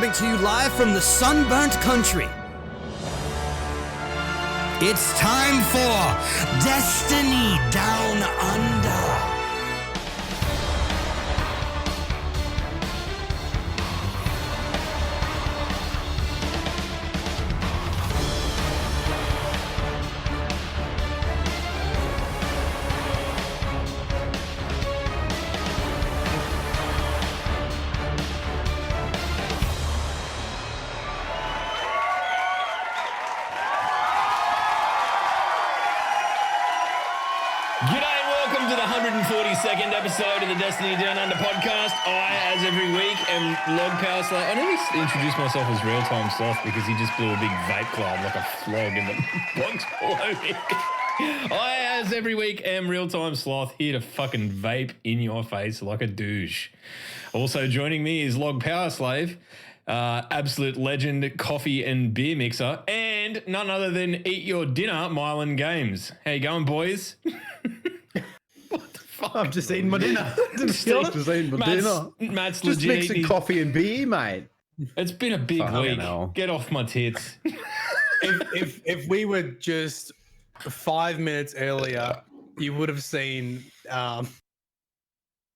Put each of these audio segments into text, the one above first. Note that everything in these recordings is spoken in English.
coming to you live from the sunburnt country. It's time for Destiny Down Under. Second episode of the Destiny Down Under podcast. I, as every week, am Log Power Slave. I never introduced myself as Real Time Sloth because he just blew a big vape cloud like a flog in the box below me. I, as every week, am Real Time Sloth, here to fucking vape in your face like a douche. Also joining me is Log Power Slave, absolute legend, coffee and beer mixer, and none other than Eat Your Dinner, Mylan Games. How you going, boys? I'm just eating my dinner. Just eating my dinner. Matt's just legit mixing coffee and beer, mate. It's been a big week. Get off my tits. if we were just 5 minutes earlier, you would have seen. By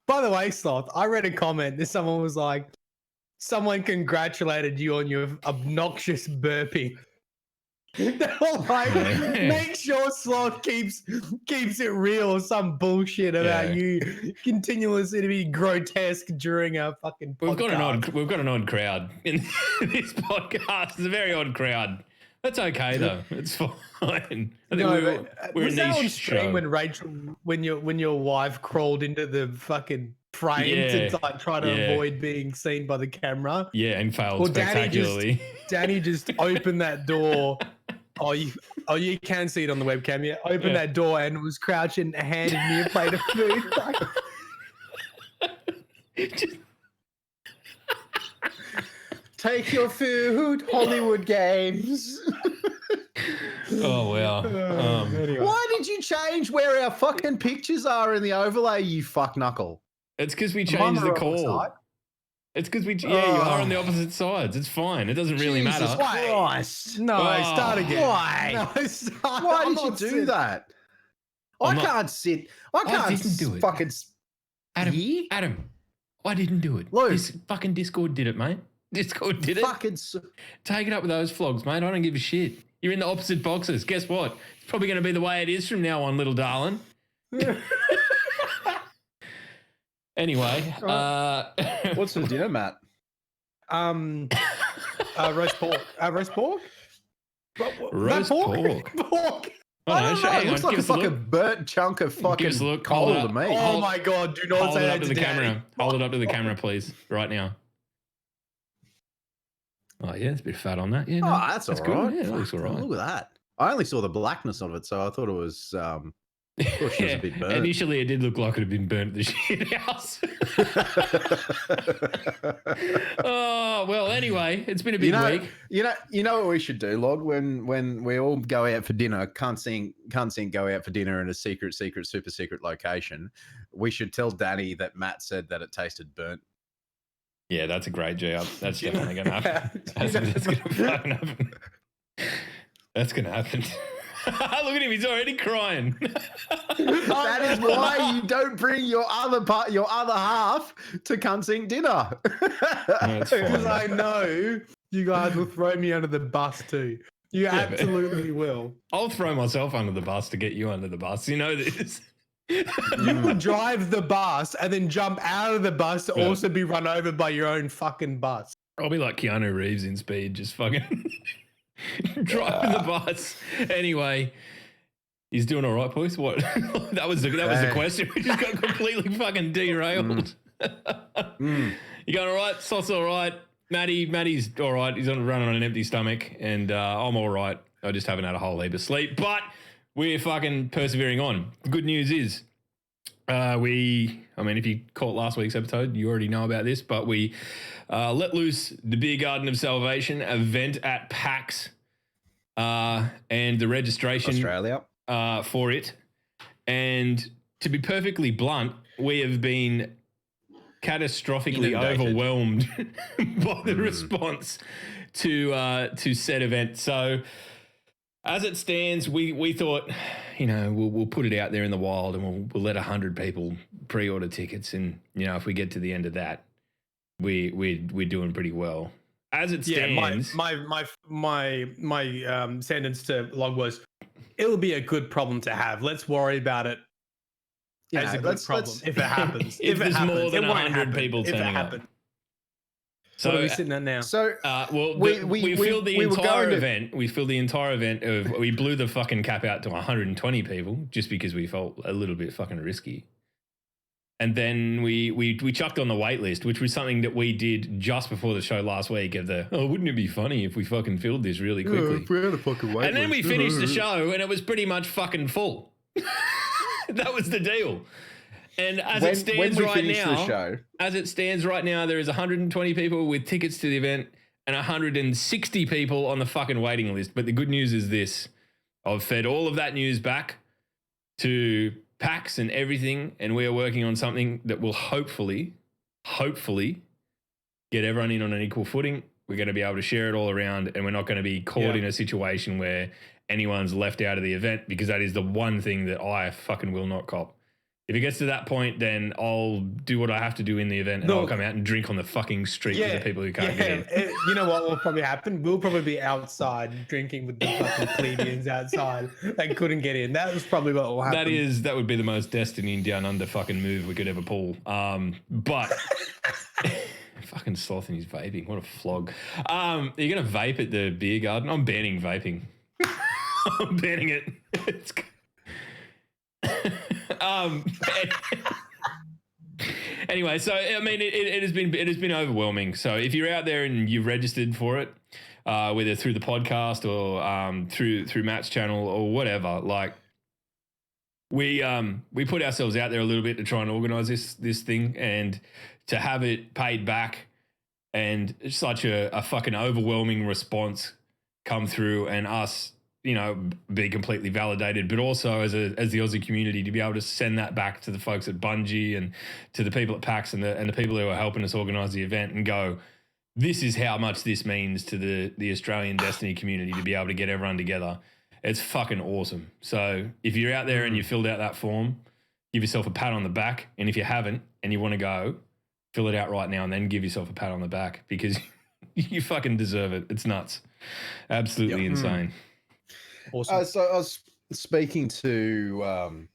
the way, Sloth, I read a comment that someone was like, someone congratulated you on your obnoxious burping. They were like, make sure Sloth keeps it real or some bullshit about you continuously to be grotesque during our fucking podcast. We've got an odd crowd in this podcast. It's a very odd crowd. That's okay though. It's fine. I think we're a niche show. When your wife crawled into the fucking frame to like try to avoid being seen by the camera. Yeah, and failed spectacularly. Danny just opened that door. Oh, you can see it on the webcam. Yeah, opened that door and was crouching, handed me a plate of food. Take your food, Hollywood Games. Oh, wow. Anyway. Why did you change where our fucking pictures are in the overlay, you fuck knuckle? It's because we changed the call. It's because you are on the opposite sides. It's fine. It doesn't really matter. Christ. No, start again. Why? No, why did you do that? I can't sit. I can't do it. Fucking Adam, I didn't do it. Luke. This fucking Discord did it, mate. Discord did it. Take it up with those flogs, mate. I don't give a shit. You're in the opposite boxes. Guess what? It's probably going to be the way it is from now on, little darling. Anyway, what's for dinner, Matt? Roast pork. Roast pork. Roast pork. Pork. It looks like a fucking burnt chunk of fucking coal to me. Oh my god! Do not say that to the camera. Hold it up to the camera, please, right now. Oh yeah, there's a bit of fat on that. Yeah, that's all right. Yeah, it looks all right. Look at that. I only saw the blackness of it, so I thought it was. Of course, she was a bit burnt. Initially, it did look like it had been burnt at the shit house. Oh well. Anyway, it's been a big week. You know what we should do, Log? When we all go out for dinner, can't sing go out for dinner in a secret, super secret location. We should tell Danny that Matt said that it tasted burnt. Yeah, that's a great job. That's definitely going to happen. That's going to fucking happen. That's going to happen. Look at him, he's already crying. That is why you don't bring your other half to Cunsink dinner. Because I know you guys will throw me under the bus too. You absolutely will. I'll throw myself under the bus to get you under the bus. You know this. You would drive the bus and then jump out of the bus to also be run over by your own fucking bus. I'll be like Keanu Reeves in Speed, just fucking... driving the bus. Anyway, he's doing all right, boys. What? that was the question. We just got completely fucking derailed. You going all right? Sauce all right? Matty's all right. He's running on an empty stomach, and I'm all right. I just haven't had a whole heap of sleep, but we're fucking persevering on. The good news is, if you caught last week's episode, you already know about this, but we let loose the Beer Garden of Salvation event at PAX, and the registration Australia for it. And to be perfectly blunt, we have been catastrophically Inundated. overwhelmed by the response to said event. So as it stands, we thought, we'll put it out there in the wild and we'll let 100 people pre-order tickets, and if we get to the end of that, we're doing pretty well. As it stands, my sentence to Log was, it'll be a good problem to have. Let's worry about it as a good problem if it happens. if there's more than it won't 100 happen people if it turning up. happens. So What are we sitting at now? So we filled the we were entire going to- event. We filled the entire event we blew the fucking cap out to 120 people just because we felt a little bit fucking risky. And then we chucked on the wait list, which was something that we did just before the show last week wouldn't it be funny if we fucking filled this really quickly? we had a fucking wait And then we list. finished the show and it was pretty much fucking full. That was the deal. And as it stands right now, there is 120 people with tickets to the event and 160 people on the fucking waiting list. But the good news is this: I've fed all of that news back to PAX and everything, and we are working on something that will hopefully get everyone in on an equal footing. We're going to be able to share it all around, and we're not going to be caught in a situation where anyone's left out of the event, because that is the one thing that I fucking will not cop. If it gets to that point, then I'll do what I have to do in the event, and I'll come out and drink on the fucking street with the people who can't get in. You know what will probably happen? We'll probably be outside drinking with the fucking plebeians outside. They couldn't get in. That was probably what will happen. That would be the most Destiny Down Under fucking move we could ever pull. But fucking Sloth and his vaping, what a flog. Are you gonna vape at the beer garden? I'm banning vaping. I'm banning it. It's anyway, so I mean, it has been overwhelming. So if you're out there and you've registered for it, whether through the podcast or through Matt's channel or whatever, like we put ourselves out there a little bit to try and organise this thing, and to have it paid back and such a fucking overwhelming response come through, and us, be completely validated, but also as the Aussie community to be able to send that back to the folks at Bungie and to the people at PAX and the people who are helping us organise the event, and go, this is how much this means to the Australian Destiny community to be able to get everyone together. It's fucking awesome. So if you're out there and you filled out that form, give yourself a pat on the back. And if you haven't and you want to go, fill it out right now and then give yourself a pat on the back, because you fucking deserve it. It's nuts. Absolutely insane. Awesome. So I was speaking to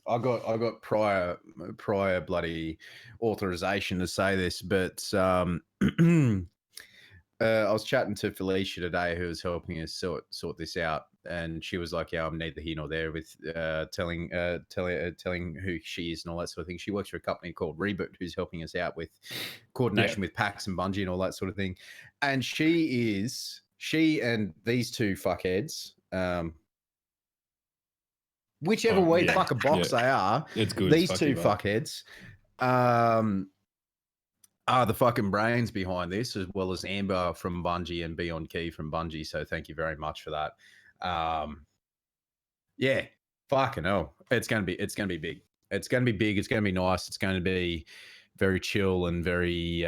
I got prior bloody authorization to say this, but I was chatting to Felicia today, who was helping us sort this out, and she was like, "Yeah, I'm neither here nor there with telling who she is and all that sort of thing." She works for a company called Reboot, who's helping us out with coordination with PAX and Bungie and all that sort of thing. And she and these two fuckheads, whichever way fuck a box they are, it's good. These two fuckheads are the fucking brains behind this, as well as Amber from Bungie and Beyond Key from Bungie. So thank you very much for that. Yeah, fucking hell, it's gonna be big. It's gonna be big. It's gonna be nice. It's going to be very chill and very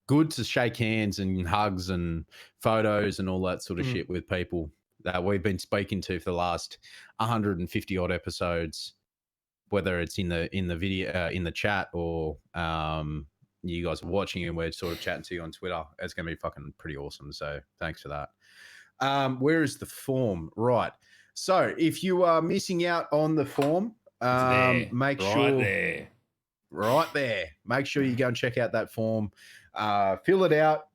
good to shake hands and hugs and photos and all that sort of shit with people that we've been speaking to for the last 150 odd episodes, whether it's in the video, in the chat, or you guys are watching and we're sort of chatting to you on Twitter. It's going to be fucking pretty awesome. So thanks for that. Where is the form? Right. So if you are missing out on the form, make sure right there. Make sure you go and check out that form, fill it out,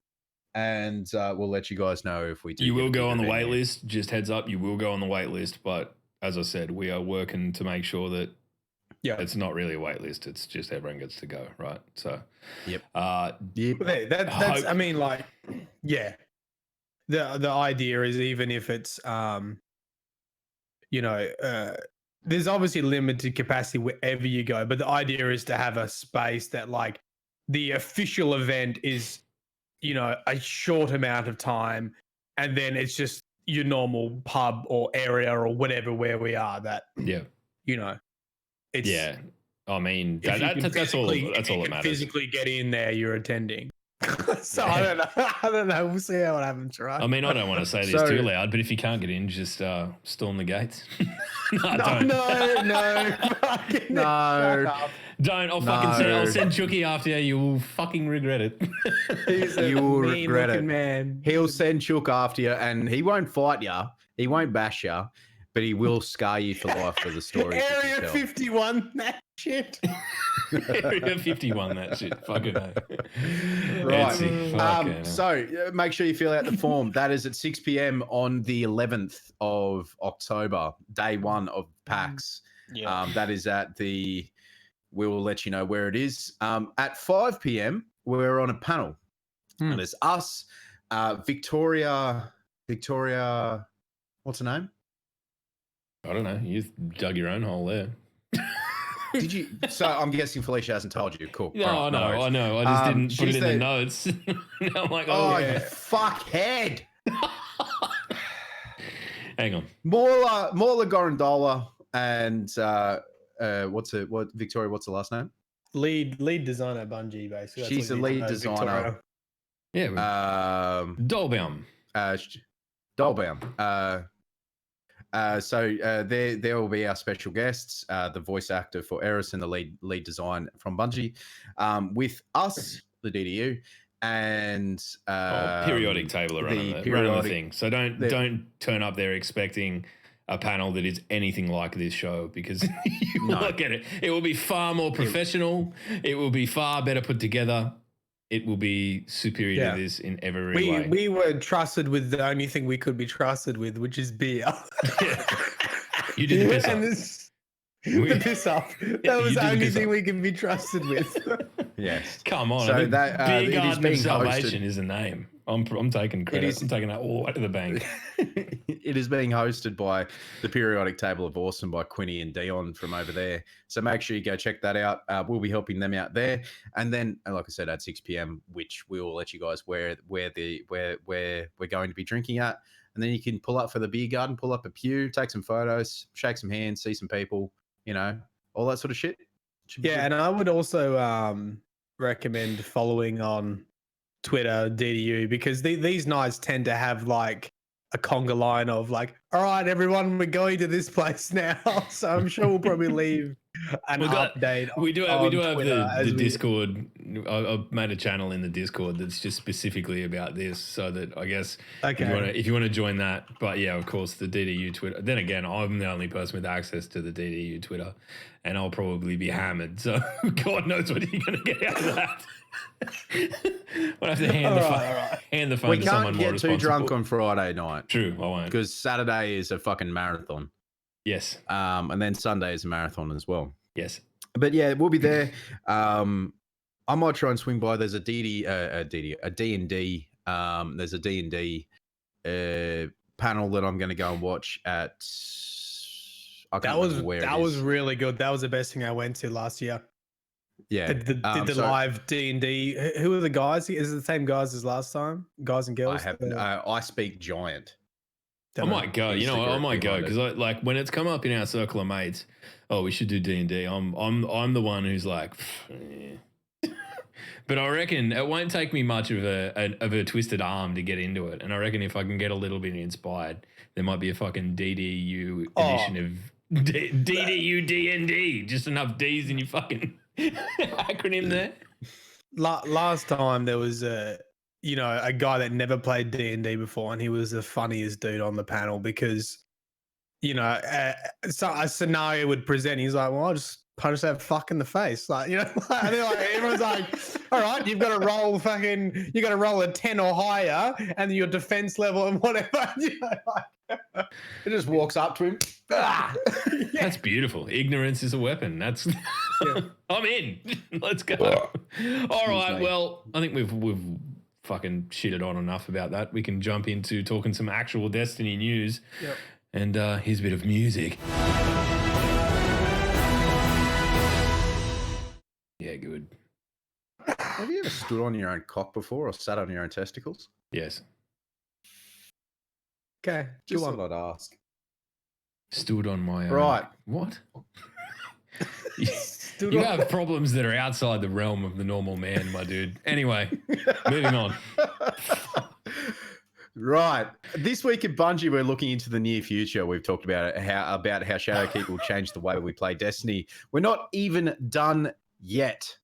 and we'll let you guys know if we do. You will go on the wait list. Just heads up, you will go on the wait list. But as I said, we are working to make sure that it's not really a wait list. It's just everyone gets to go, right? So yep. Hey, that's I mean, like, yeah. The idea is, even if it's there's obviously limited capacity wherever you go, but the idea is to have a space that, like, the official event is, a short amount of time, and then it's just your normal pub or area or whatever where we are. That it's I mean, If you can that's all. physically- That's if all you that can matters. Physically get in there, you're attending. So I don't know. I don't know. We'll see how it happens, right? I mean, I don't want to say this So- too loud, but if you can't get in, just storm the gates. No, no, don't. no, fucking No. shut up. Don't. I'll No. send Chucky after you. You will fucking regret it. He's a You will mean regret looking it. man. He'll send Chook after you, and he won't fight you. He won't bash you, but he will scar you for life for the stories. that you Area tell. 51, that shit. Area 51, that shit. Fucking hell. Right. Etsy, fucking hell. So make sure you fill out the form. That is at 6 p.m. on the 11th of October, day one of PAX. That is at the. We will let you know where it is. At 5 p.m., we're on a panel. And there's us, Victoria. What's her name? I don't know. You dug your own hole there. Did you? So I'm guessing Felicia hasn't told you. Cool. No, All right, no worries. I know. I just didn't put she's it in the notes. Now I'm like, Oh, yeah. you fuckhead. Hang on. Morla Gorondola and Victoria, what's the last name? Lead designer at Bungie, basically. That's She's what the you need lead to know, designer. Victoria. Yeah. Dollbaum. Dollbaum. So there will be our special guests, the voice actor for Eris and the lead design from Bungie, with us, the DDU, and periodic table are running the thing. So don't turn up there expecting a panel that is anything like this show, because you will not get it. It will be far more professional. It will be far better put together. It will be superior to this in every way. We were trusted with the only thing we could be trusted with, which is beer. You did the piss up. And the piss up. That was the only thing we can be trusted with. Yes. Come on. So I think that Beer it is Garden of being Salvation hosted. is a name. I'm taking credit. I'm taking that all the way to the bank. It is being hosted by the Periodic Table of Awesome by Quinny and Dion from over there. So make sure you go check that out. We'll be helping them out there. And then, like I said, at 6 p.m., which we will let you guys where we're going to be drinking at. And then you can pull up for the beer garden, pull up a pew, take some photos, shake some hands, see some people, all that sort of shit. Yeah, and I would also recommend following on Twitter DDU, because these nights tend to have like a conga line of like, all right, everyone, we're going to this place now. So I'm sure we'll probably leave an update. We do have the Twitter Discord. I've made a channel in the Discord that's just specifically about this, so that I guess if you want to join that. But yeah, of course, the DDU Twitter. Then again, I'm the only person with access to the DDU Twitter, and I'll probably be hammered. So God knows what you're going to get out of that. I'll have to hand the phone to someone more responsible. We can't get too drunk on Friday night. True, I won't. Because Saturday is a fucking marathon. Yes. And then Sunday is a marathon as well. Yes. But yeah, we'll be there. I might try and swing by. There's a D&D. There's a D&D panel that I'm going to go and watch at. That was really good. That was the best thing I went to last year. Yeah, did the live D&D. Who are the guys? Is it the same guys as last time? Guys and girls? I speak giant. I might go. You know what? I might go because like when it's come up in our circle of mates, oh, we should do D&D. I'm the one who's like, but I reckon it won't take me much of a twisted arm to get into it. And I reckon if I can get a little bit inspired, there might be a fucking DDU edition of DDU D&D. Just enough D's in your fucking acronym there. Last time there was a guy that never played D&D before, and he was the funniest dude on the panel because so a scenario would present. He's like, well, I'll just punch that fuck in the face, and they're like, everyone's like, all right, you got to roll a 10 or higher, and your defense level and whatever. It just walks up to him. Yeah. That's beautiful. Ignorance is a weapon. That's I'm in. Let's go. All right. Well, I think we've fucking shitted on enough about that. We can jump into talking some actual Destiny news. Yep. And here's a bit of music. Yeah, good. Have you ever stood on your own cock before or sat on your own testicles? Yes. Okay. Just thought I'd ask. Stood on my own. Right. What? Still You got- have problems that are outside the realm of the normal man, my dude. Anyway, moving on. Right. This week at Bungie, we're looking into the near future. We've talked about how Shadowkeep will change the way we play Destiny. We're not even done yet.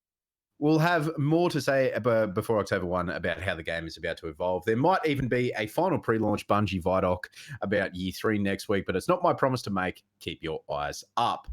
We'll have more to say before October 1 about how the game is about to evolve. There might even be a final pre-launch Bungie Vidoc about Year 3 next week, but it's not my promise to make. Keep your eyes up.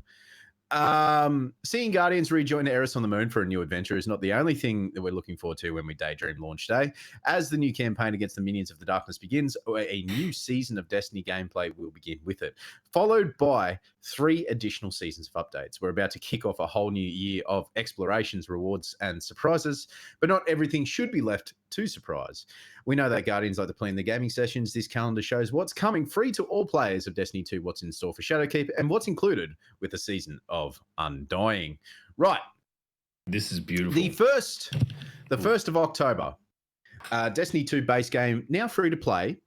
Seeing Guardians rejoin Eris on the Moon for a new adventure is not the only thing that we're looking forward to when we daydream launch day. As the new campaign against the Minions of the Darkness begins, a new season of Destiny gameplay will begin with it, followed by 3 additional seasons of updates. We're about to kick off a whole new year of explorations, rewards, and surprises, but not everything should be left to surprise. We know that Guardians like to plan their gaming sessions. This calendar shows what's coming free to all players of Destiny 2, what's in store for Shadowkeep, and what's included with the season of Undying. Right. This is beautiful. The 1st of October, Destiny 2 base game, now free to play.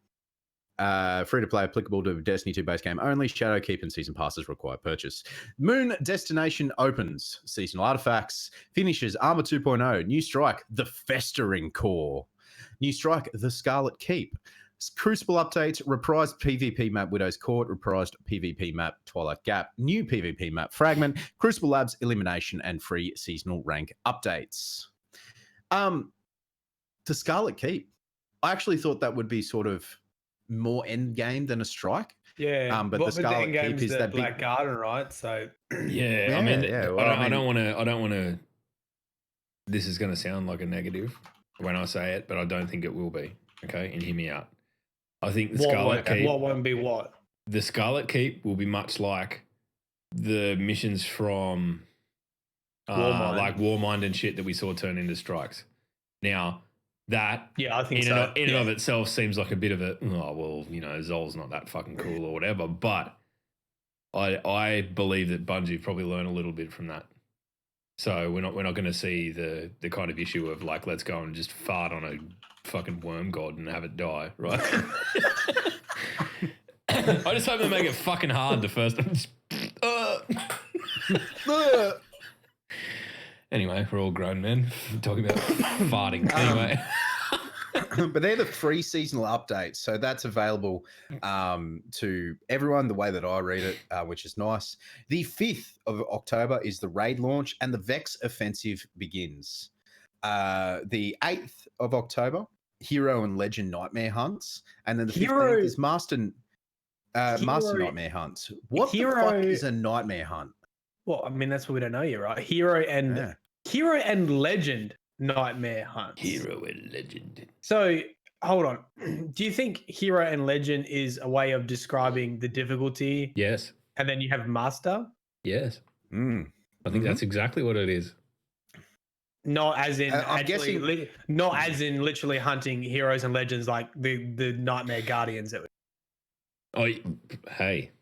Free to play, applicable to Destiny 2 base game only. Shadowkeep and season passes require purchase. Moon Destination opens. Seasonal artifacts. Finishes Armor 2.0. New Strike, the Festering Core. New Strike, the Scarlet Keep. Crucible updates, reprised PvP map Widow's Court, reprised PvP map Twilight Gap, new PvP map Fragment, Crucible Labs Elimination, and free seasonal rank updates. The Scarlet Keep. I actually thought that would be sort of more end game than a strike. Yeah, but the Scarlet Keep is that Black big Garden, right? So Yeah, I mean, well, I don't want to. This is going to sound like a negative when I say it, but I don't think it will be. Okay, and hear me out. I think the Scarlet Keep. What won't be what? The Scarlet Keep will be much like the missions from Warmind. like Warmind and shit that we saw turn into strikes. Now that Yeah, I think in so. and of itself seems like a bit of a Zol's not that fucking cool or whatever, but I believe that Bungie probably learned a little bit from that. So we're not going to see the kind of issue of like, let's go and just fart on a fucking worm god and have it die, right? I just hope they make it fucking hard the first Anyway, we're all grown men talking about farting. Anyway. But they're the free seasonal updates, so that's available to everyone the way that I read it, which is nice. The 5th of October is the raid launch, and the Vex offensive begins. The 8th of October, Hero and Legend Nightmare Hunts, and then the 15th is Master Nightmare Hunts. What the fuck is a Nightmare Hunt? Well, I mean, that's what we don't know yet, right? Hero and Legend Nightmare Hunts. Hero and Legend. So, hold on. Do you think Hero and Legend is a way of describing the difficulty? Yes. And then you have Master? Yes. Mm. I think that's exactly what it is. Not as in I'm actually, not as in literally hunting heroes and legends like the Nightmare Guardians. Oh, hey.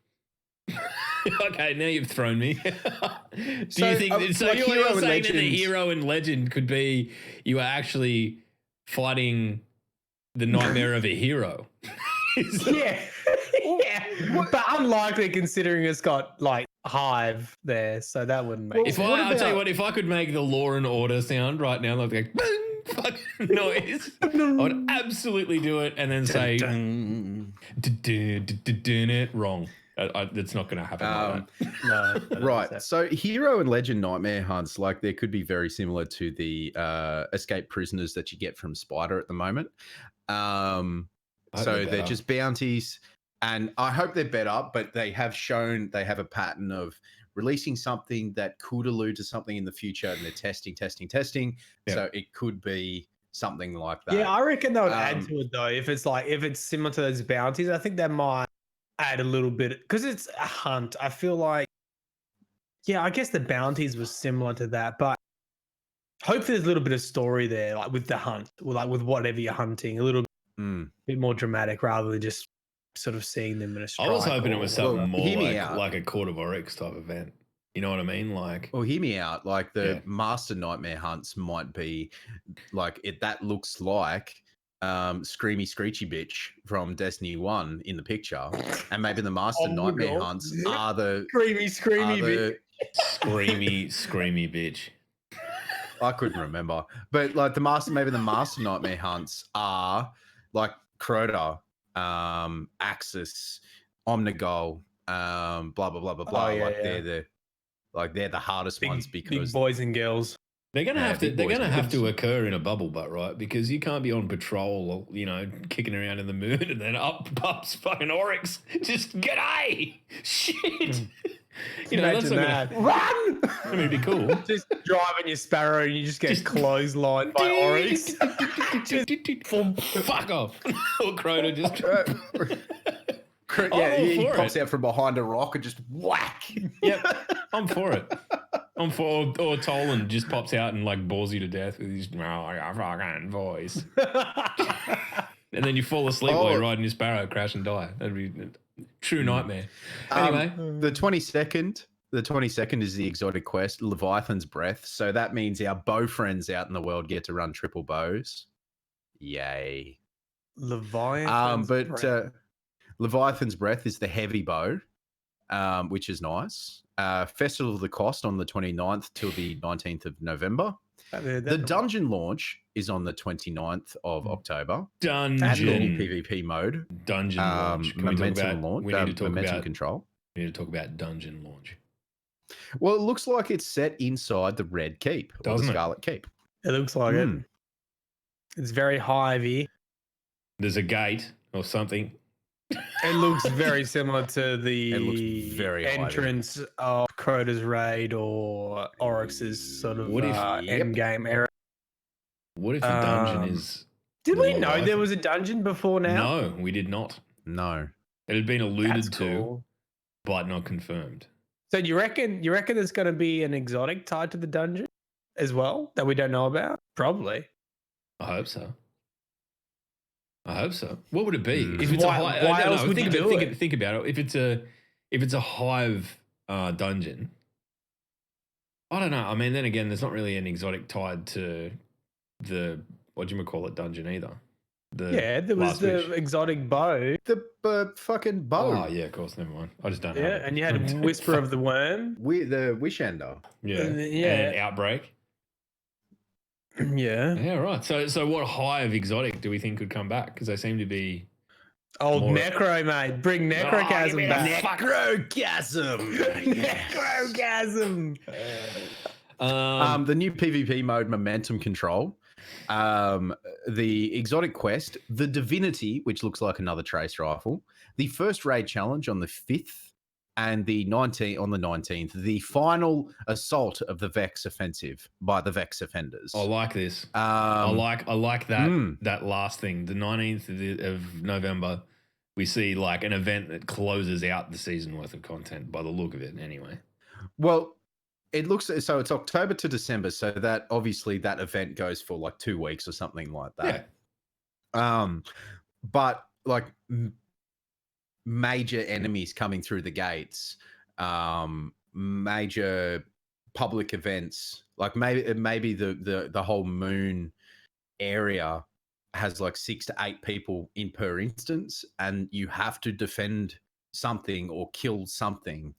Okay, now you've thrown me. Do you think so? like You're saying that the Legend- hero and legend could be you are actually fighting the nightmare of a hero? Yeah, yeah, but unlikely considering it's got like Hive there, so that wouldn't make. If I'll tell you what, if I could make the Law and Order sound right now, like boom, fucking noise, I would absolutely do it, and then say it wrong. It's not going to happen like that. No, Right. So Hero and Legend Nightmare Hunts, like they could be very similar to the escape prisoners that you get from Spider at the moment. So they're just bounties, and I hope they're better, but they have shown they have a pattern of releasing something that could allude to something in the future, and they're testing. Yeah. So it could be something like that. Yeah, I reckon they would add to it though. If it's similar to those bounties, I think they might add a little bit because it's a hunt. I feel like, yeah, I guess the bounties was similar to that, but hopefully there's a little bit of story there, like with the hunt, or like with whatever you're hunting, a little bit more dramatic rather than just sort of seeing them in a strike. I was hoping it was something more hear me out. like a Court of Oryx type event. You know what I mean? Like, Well, hear me out. Like the Master Nightmare Hunts might be like it. That looks like Screamy Screechy Bitch from Destiny 1 in the picture, and maybe the Master Oh my Nightmare God. Hunts are the Screamy bitch. Screamy bitch. I couldn't remember, but like maybe the Master Nightmare Hunts are like Crota, Axis, Omnigol, blah blah blah blah blah. yeah, like yeah. they're the hardest ones Big because boys and girls. They're gonna Yeah, have to. big They're boys gonna and have to girls. occur in a bubble butt, right? Because you can't be on patrol, or, kicking around in the moon, and then up pops fucking Oryx. Just g'day, shit. That's Imagine not that. gonna. Run! I mean, it'd be cool. Just driving your Sparrow and you just get Just- clotheslined by Oryx. Fuck off. Or Crota just. I'm yeah, all he for pops it. out from behind a rock and just whack. Yep, I'm for it. I'm for, or Tolan just pops out and like bores you to death with his fucking voice, and then you fall asleep while you're riding your Sparrow, crash and die. That'd be a true nightmare. Anyway, The 22nd. The 22nd is the exotic quest, Leviathan's Breath. So that means our bow friends out in the world get to run triple bows. Yay. Leviathan's Breath. Leviathan's Breath is the heavy bow, which is nice. Festival of the Cost on the 29th till the 19th of November. The dungeon launch is on the 29th of October. dungeon PvP mode. launch. Can we talk about? Launch. We need to talk momentum about control. We need to talk about dungeon launch. Well, it looks like it's set inside the Red Keep or Doesn't the it? Scarlet Keep. It looks like it. It's very high-y. There's a gate or something. It looks very similar to the It looks very entrance of Crota's raid or Oryx's sort of What if- end game era. What if the dungeon is? Did the we know there Leviathan? was a dungeon before now? No, we did not. No. It had been alluded That's to, cool. but not confirmed. So you reckon there's going to be an exotic tied to the dungeon as well that we don't know about? Probably. I hope so. What would it be? Mm. If it's Why- a why I don't else know. would you do it? Think about it. If it's a hive dungeon, I don't know. I mean, then again, there's not really an exotic tied to the what do you call it dungeon either. Yeah, there was Last the Wish. exotic bow. The fucking bow. Oh yeah, of course. Never mind. I just don't know. Yeah, and you had Whisper of the Worm. The Wish Ender. yeah, Yeah. and Outbreak. Yeah. Yeah, right. So what hive exotic do we think could come back? Because they seem to be Old More- Necro, mate. Bring Necrochasm me back. Necrogasm. Necrochasm. The new PvP mode, momentum control. The exotic quest, the Divinity, which looks like another trace rifle. The first raid challenge on the 5th, and the 19th, the final assault of the Vex offensive by the Vex offenders. I like this. I like that that last thing. The 19th of November, we see like an event that closes out the season worth of content by the look of it anyway. Well, it looks so it's October to December, so that obviously that event goes for like 2 weeks or something like that. Yeah. But like major enemies coming through the gates, major public events, like maybe the whole moon area has like 6 to 8 people in per instance, and you have to defend something or kill something,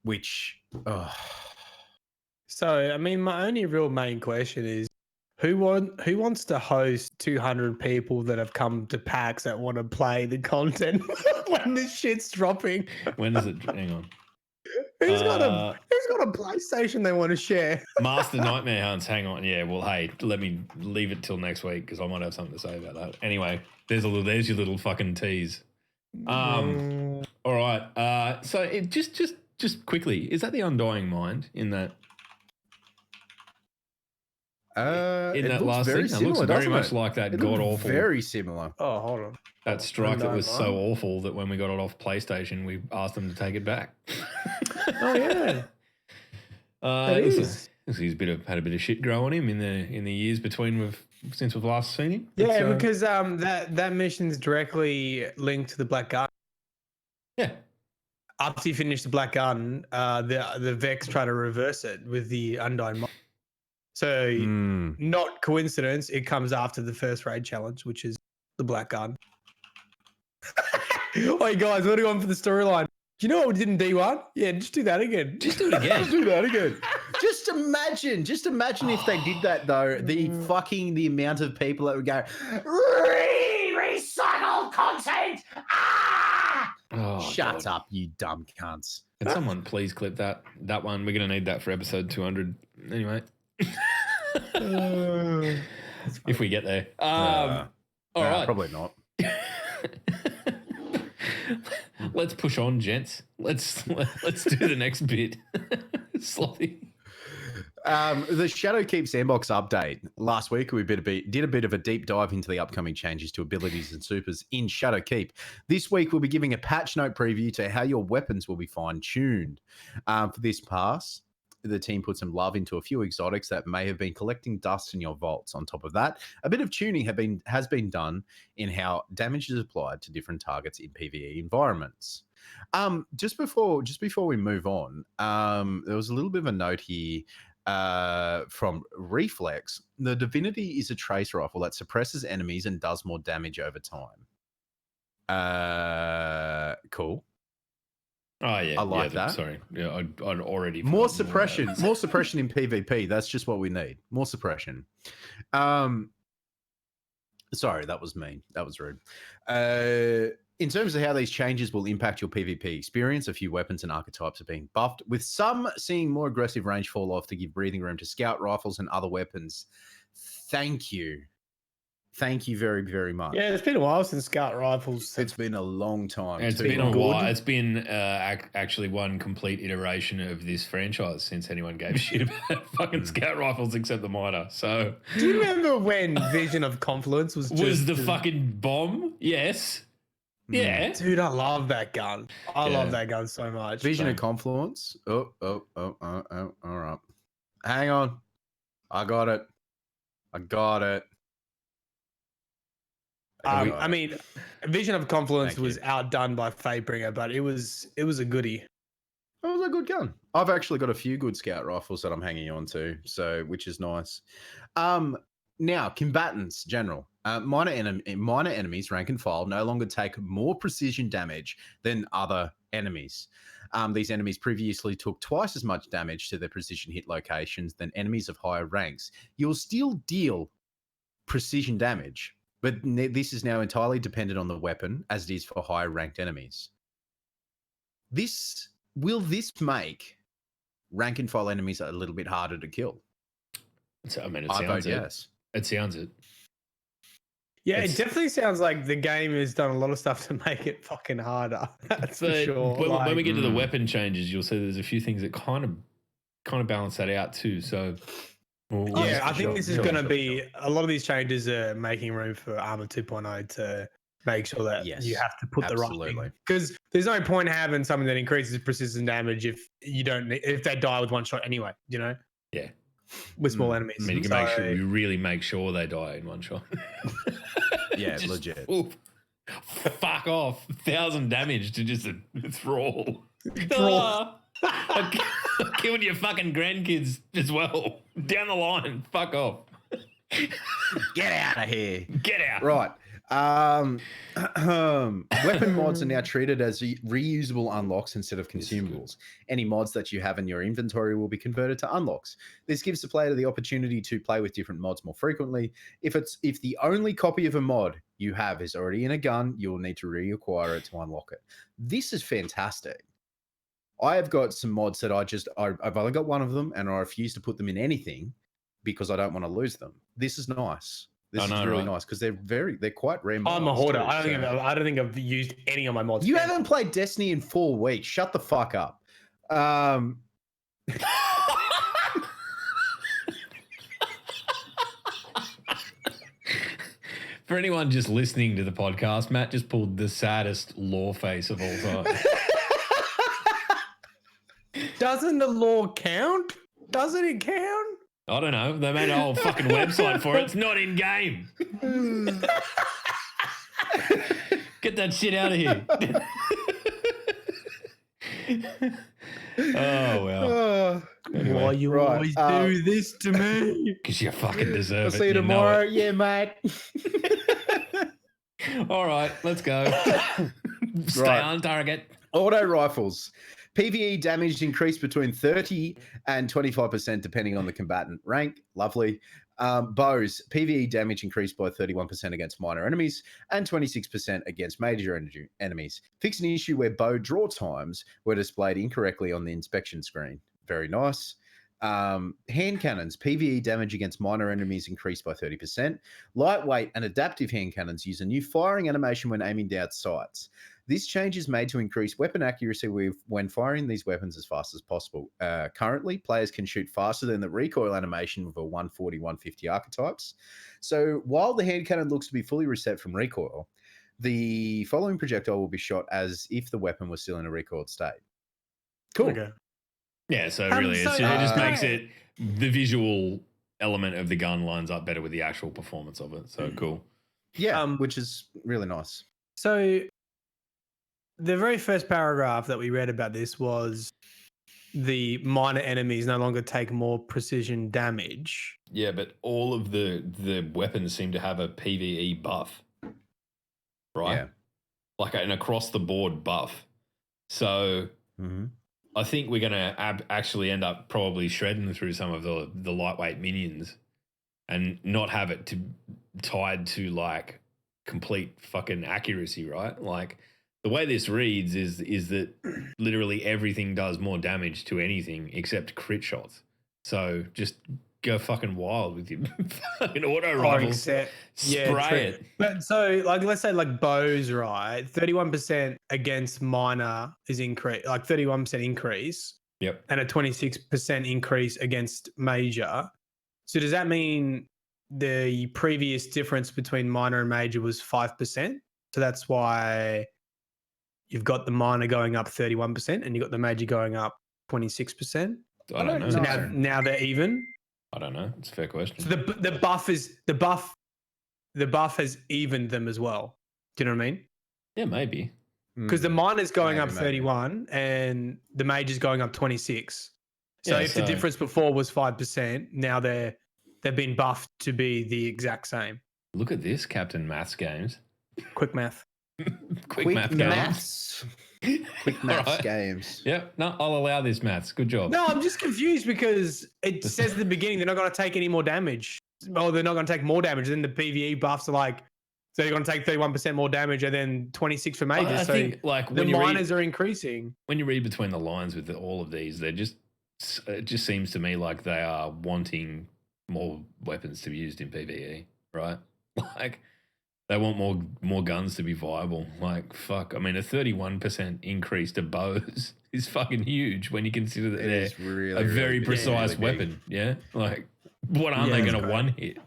which So, I mean, my only real main question is who wants to host 200 people that have come to PAX that want to play the content when this shit's dropping? When does it? Hang on. Who's got a PlayStation they want to share? Master Nightmare Hunts. Hang on. Yeah. Well, hey, let me leave it till next week because I might have something to say about that. Anyway, there's your little fucking tease. All right. So it just quickly, is that the Undying Mind in that? In that last thing, it looks very much like that god awful. Very similar. Oh, hold on. That strike that was Undying so Mind? awful that when we got it off PlayStation, we asked them to take it back. Oh yeah, that looks is. like he's had a bit of shit grow on him in the years since we've last seen him. Yeah, It's, because that mission's directly linked to the Black Gun. yeah. After you finish the Black Gun, the Vex try to reverse it with the Undying Mind. So not coincidence, it comes after the first raid challenge, which is the Black Gun. Hey guys, what do you want for the storyline? Do you know what we did in D1? Yeah, just do that again. Just do it again. Do that again. Just imagine if they did that though. The amount of people that would go recycled content. Oh, Shut God. up, you dumb cunts. Can someone please clip that one? We're going to need that for episode 200 anyway. If we get there. All right. Probably not. Let's push on, gents. Let's do the next bit. Slothy. The Shadowkeep sandbox update last week, we did a bit of a deep dive into the upcoming changes to abilities and supers in Shadowkeep. This week, we'll be giving a patch note preview to how your weapons will be fine-tuned. For this pass, the team put some love into a few exotics that may have been collecting dust in your vaults. On top of that, a bit of tuning has been done in how damage is applied to different targets in PvE environments. Just before we move on, there was a little bit of a note here from Reflex. The Divinity is a trace rifle that suppresses enemies and does more damage over time. Cool. Oh yeah, I like that. Sorry, yeah, I'd already more suppression in PvP. That's just what we need. More suppression. Sorry, that was mean. That was rude. In terms of how these changes will impact your PvP experience, a few weapons and archetypes are being buffed, with some seeing more aggressive range fall off to give breathing room to scout rifles and other weapons. Thank you. Thank you very, very much. Yeah, it's been a while since scout rifles. It's been a long time. It's been a while. It's been actually one complete iteration of this franchise since anyone gave a shit about fucking scout rifles except the miner. So, do you remember when Vision of Confluence was the fucking bomb? Yes. Yeah. Dude, I love that gun. I love that gun so much. Vision of Confluence. Oh, all right. Hang on. I got it. I mean, Vision of Confluence was outdone by Fatebringer, but it was a goodie. It was a good gun. I've actually got a few good scout rifles that I'm hanging on to, which is nice. Now, combatants, general. Minor enemies, rank and file, no longer take more precision damage than other enemies. These enemies previously took twice as much damage to their precision hit locations than enemies of higher ranks. You'll still deal precision damage, but this is now entirely dependent on the weapon, as it is for higher ranked enemies. Will this make rank and file enemies a little bit harder to kill? I mean, I vote yes. It sounds it. Yeah, it definitely sounds like the game has done a lot of stuff to make it fucking harder. That's for sure. When we get to the weapon changes, you'll see there's a few things that kind of balance that out too. So, I think this is going to be a lot of these changes are making room for Armor 2.0 to make sure that you have to put the right thing. Because there's no point having something that increases precision damage if they die with one shot anyway. You know? Yeah. With small enemies. I mean, you can really make sure they die in one shot. Yeah, legit. Oof, fuck off. 1,000 damage to just a thrall. I'm killing your fucking grandkids as well. Down the line. Fuck off. Get out of here. Get out. Right. Weapon mods are now treated as reusable unlocks instead of consumables. Any mods that you have in your inventory will be converted to unlocks. This gives the player the opportunity to play with different mods more frequently. If the only copy of a mod you have is already in a gun, you will need to reacquire it to unlock it. This is fantastic. I have got some mods that I've only got one of them, and I refuse to put them in anything because I don't want to lose them. This is nice. This is really nice because they're quite rare mods. I'm a hoarder. I don't think I've used any of my mods. You haven't played Destiny in 4 weeks. Shut the fuck up. For anyone just listening to the podcast, Matt just pulled the saddest lore face of all time. Doesn't the lore count? Doesn't it count? I don't know. They made a whole fucking website for it. It's not in game. Get that shit out of here. Oh, well. Anyway. Why you Right, always do this to me? Because you fucking deserve I'll it. see you know tomorrow. it. Yeah, mate. All right, let's go. Stay Right. on target. Auto rifles. PvE damage increased between 30 and 25% depending on the combatant rank. Lovely. Bows. PvE damage increased by 31% against minor enemies and 26% against major enemies. Fix an issue where bow draw times were displayed incorrectly on the inspection screen. Very nice. Hand cannons. PvE damage against minor enemies increased by 30%. Lightweight and adaptive hand cannons use a new firing animation when aiming down sights. This change is made to increase weapon accuracy when firing these weapons as fast as possible. Currently, players can shoot faster than the recoil animation with a 140-150 archetypes. So while the hand cannon looks to be fully reset from recoil, the following projectile will be shot as if the weapon was still in a recoiled state. Cool. Okay. Yeah, so really, so, it just makes uh, it the visual element of the gun lines up better with the actual performance of it. So cool. Yeah, Um, which is really nice. So the very first paragraph that we read about this was the minor enemies no longer take more precision damage. Yeah, but all of the weapons seem to have a PvE buff, right? Yeah. Like an across the board buff. So Mm-hmm. I think we're going to actually end up probably shredding through some of the lightweight minions and not have it tied to like complete fucking accuracy, right? Like the way this reads is that literally everything does more damage to anything except crit shots. So just go fucking wild with your fucking auto rifles. Spray it. But so like let's say like bows, right? 31% against minor is increase, like 31% increase. Yep. And a 26% increase against major. So does that mean the previous difference between minor and major was 5%? So that's why you've got the minor going up 31% and you've got the major going up 26%. I don't know. So now they're even. I don't know. It's a fair question. So the buff has evened them as well. Do you know what I mean? Yeah, maybe. Because the minor's going Maybe, up 31 and the major's going up 26. So Yeah, if the difference before was 5%, now they've been buffed to be the exact same. Look at this, Captain Maths Games. Quick math. Quick math games. maths. Quick maths Right. games. Yep. No, I'll allow this maths. Good job. No, I'm just confused because it says at the beginning they're not going to take any more damage. Well, they're not going to take more damage. Then the PvE buffs are like, so you're going to take 31% more damage and then 26 for majors. I So think like the when you minors read, are increasing. when you read between the lines with all of these, it just seems to me like they are wanting more weapons to be used in PvE, right? Like they want more guns to be viable. Like fuck, I mean a 31% increase to bows is fucking huge when you consider that It they're is really, a very really big, precise really big. weapon. Yeah, like what aren't Yeah, they it's going to great. one hit?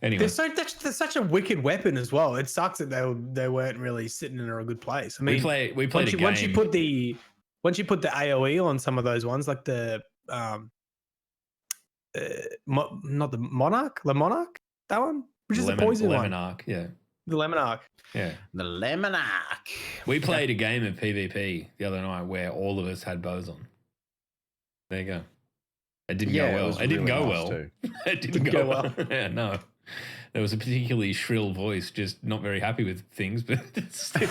Anyway, They're such a wicked weapon as well. It sucks that they weren't really sitting in a good place. I mean, we played a game. once you put the AOE on some of those ones, like the not the Monarch, that one, which is the poison lemon one, arc, yeah, the Lemon Arc. yeah. The lemon arc. We played a game of PvP the other night where all of us had bows on. There you go. It didn't go well. It didn't go well. It didn't go well. Yeah, no. There was a particularly shrill voice, just not very happy with things, but still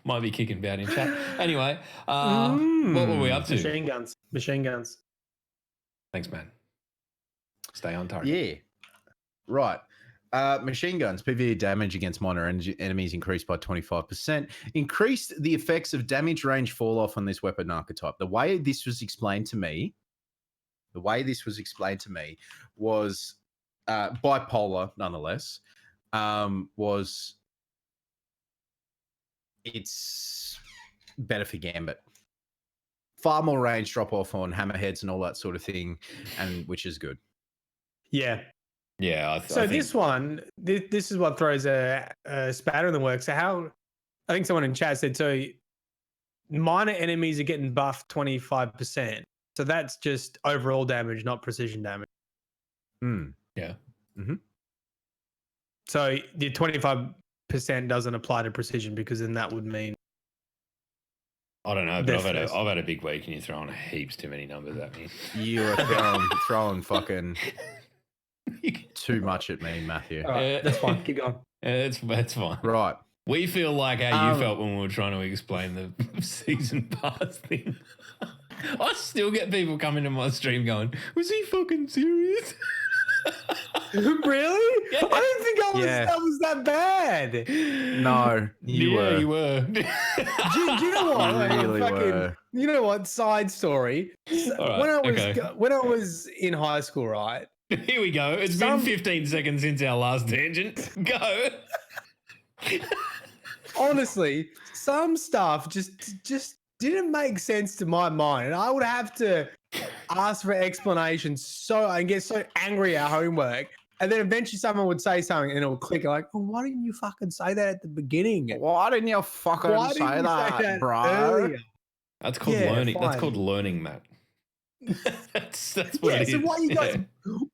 might be kicking about in chat. Anyway, what were we up to? Machine guns. Thanks, man. Stay on target. Yeah. Right. Machine guns, PvE damage against minor enemies increased by 25%. Increased the effects of damage range fall off on this weapon archetype. The way this was explained to me was bipolar, nonetheless. Was it's better for Gambit. Far more range drop off on hammerheads and all that sort of thing, and which is good. Yeah. Yeah. So I think this one, this is what throws a spatter in the works. So I think someone in chat said, so minor enemies are getting buffed 25%. So that's just overall damage, not precision damage. Yeah. Mm-hmm. So the 25% doesn't apply to precision because then that would mean I don't know, but Best I've first. had a big week and you're throwing heaps too many numbers at me. You are throwing fucking too much at me, Matthew. All right, that's fine. Keep going. It's fine. Right. We feel like how you felt when we were trying to explain the season pass thing. I still get people coming to my stream going, was he fucking serious? Really? Yeah. I didn't think I was that bad. No, you were. You were. Do you know what? You really were. You know what? Side story. All right, When I was in high school, right? Here we go. It's been 15 seconds since our last tangent. Go. Honestly, some stuff just didn't make sense to my mind, and I would have to ask for explanations and get so angry at homework. And then eventually someone would say something and it would click like, oh, why didn't you fucking say that at the beginning? Why didn't you fucking Why say didn't you that, bro? earlier? That's called Yeah, learning. That's fine. called learning, Matt. that's what Yeah, it so is.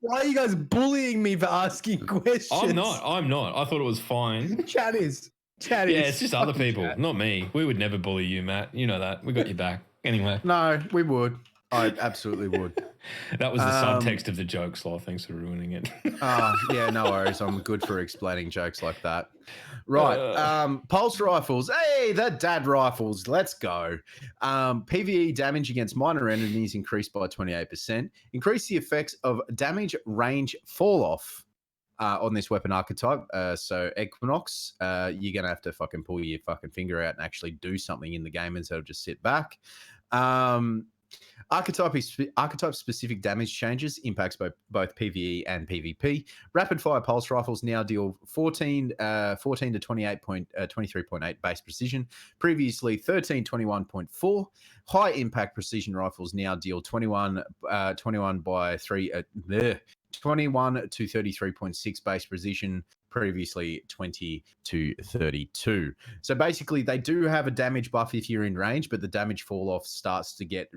why are you guys bullying me for asking questions? I'm not. I thought it was fine. Chat is. Yeah, it's just other people, not me. We would never bully you, Matt. You know that. We got your back. Anyway. No, we would. I absolutely would. That was the subtext of the joke, Sloth. Thanks for ruining it. Yeah, no worries. I'm good for explaining jokes like that. Right. Pulse rifles. Hey, the dad rifles. Let's go. PvE damage against minor enemies increased by 28%. Increase the effects of damage range fall off on this weapon archetype. So Equinox, you're going to have to fucking pull your fucking finger out and actually do something in the game instead of just sit back. Archetype specific damage changes impacts both PvE and PvP. Rapid fire pulse rifles now deal 14 to 23.8 base precision. Previously 1321.4. High impact precision rifles now deal 21 by 3 21 to 33.6 base precision. Previously 20 to 32. So basically they do have a damage buff if you're in range, but the damage fall off starts to get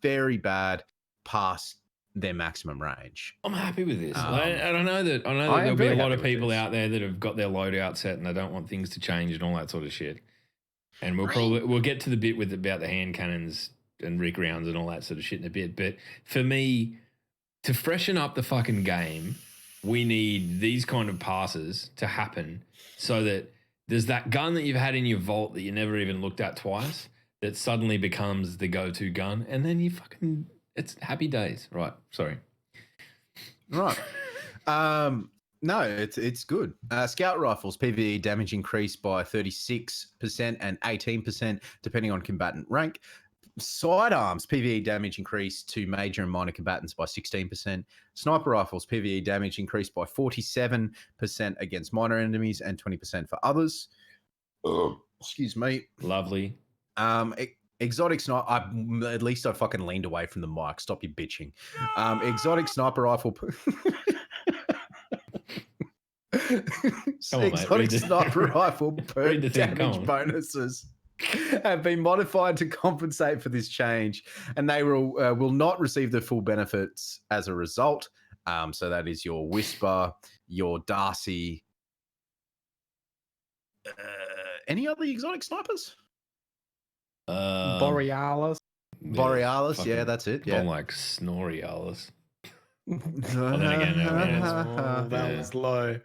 very bad past their maximum range. I'm happy with this. I know that there'll be a lot of people out there that have got their loadout set and they don't want things to change and all that sort of shit. And we'll get to the bit about the hand cannons and Rick rounds and all that sort of shit in a bit. But for me, to freshen up the fucking game, we need these kind of passes to happen so that there's that gun that you've had in your vault that you never even looked at twice that suddenly becomes the go-to gun, and then it's happy days. Right. Sorry. Right. No, it's good. Scout rifles, PvE damage increased by 36% and 18% depending on combatant rank. Sidearms, PvE damage increased to major and minor combatants by 16%. Sniper rifles, PvE damage increased by 47% against minor enemies and 20% for others. Excuse me. Lovely. Exotic sniper. At least I fucking leaned away from the mic. Stop your bitching. Exotic sniper rifle. Exotic sniper rifle per damage bonuses have been modified to compensate for this change, and they will not receive the full benefits as a result. So that is your Whisper, your Darcy. Any other exotic snipers? Borealis. Borealis, yeah, that's it. Yeah, like Snorrialis. That was low.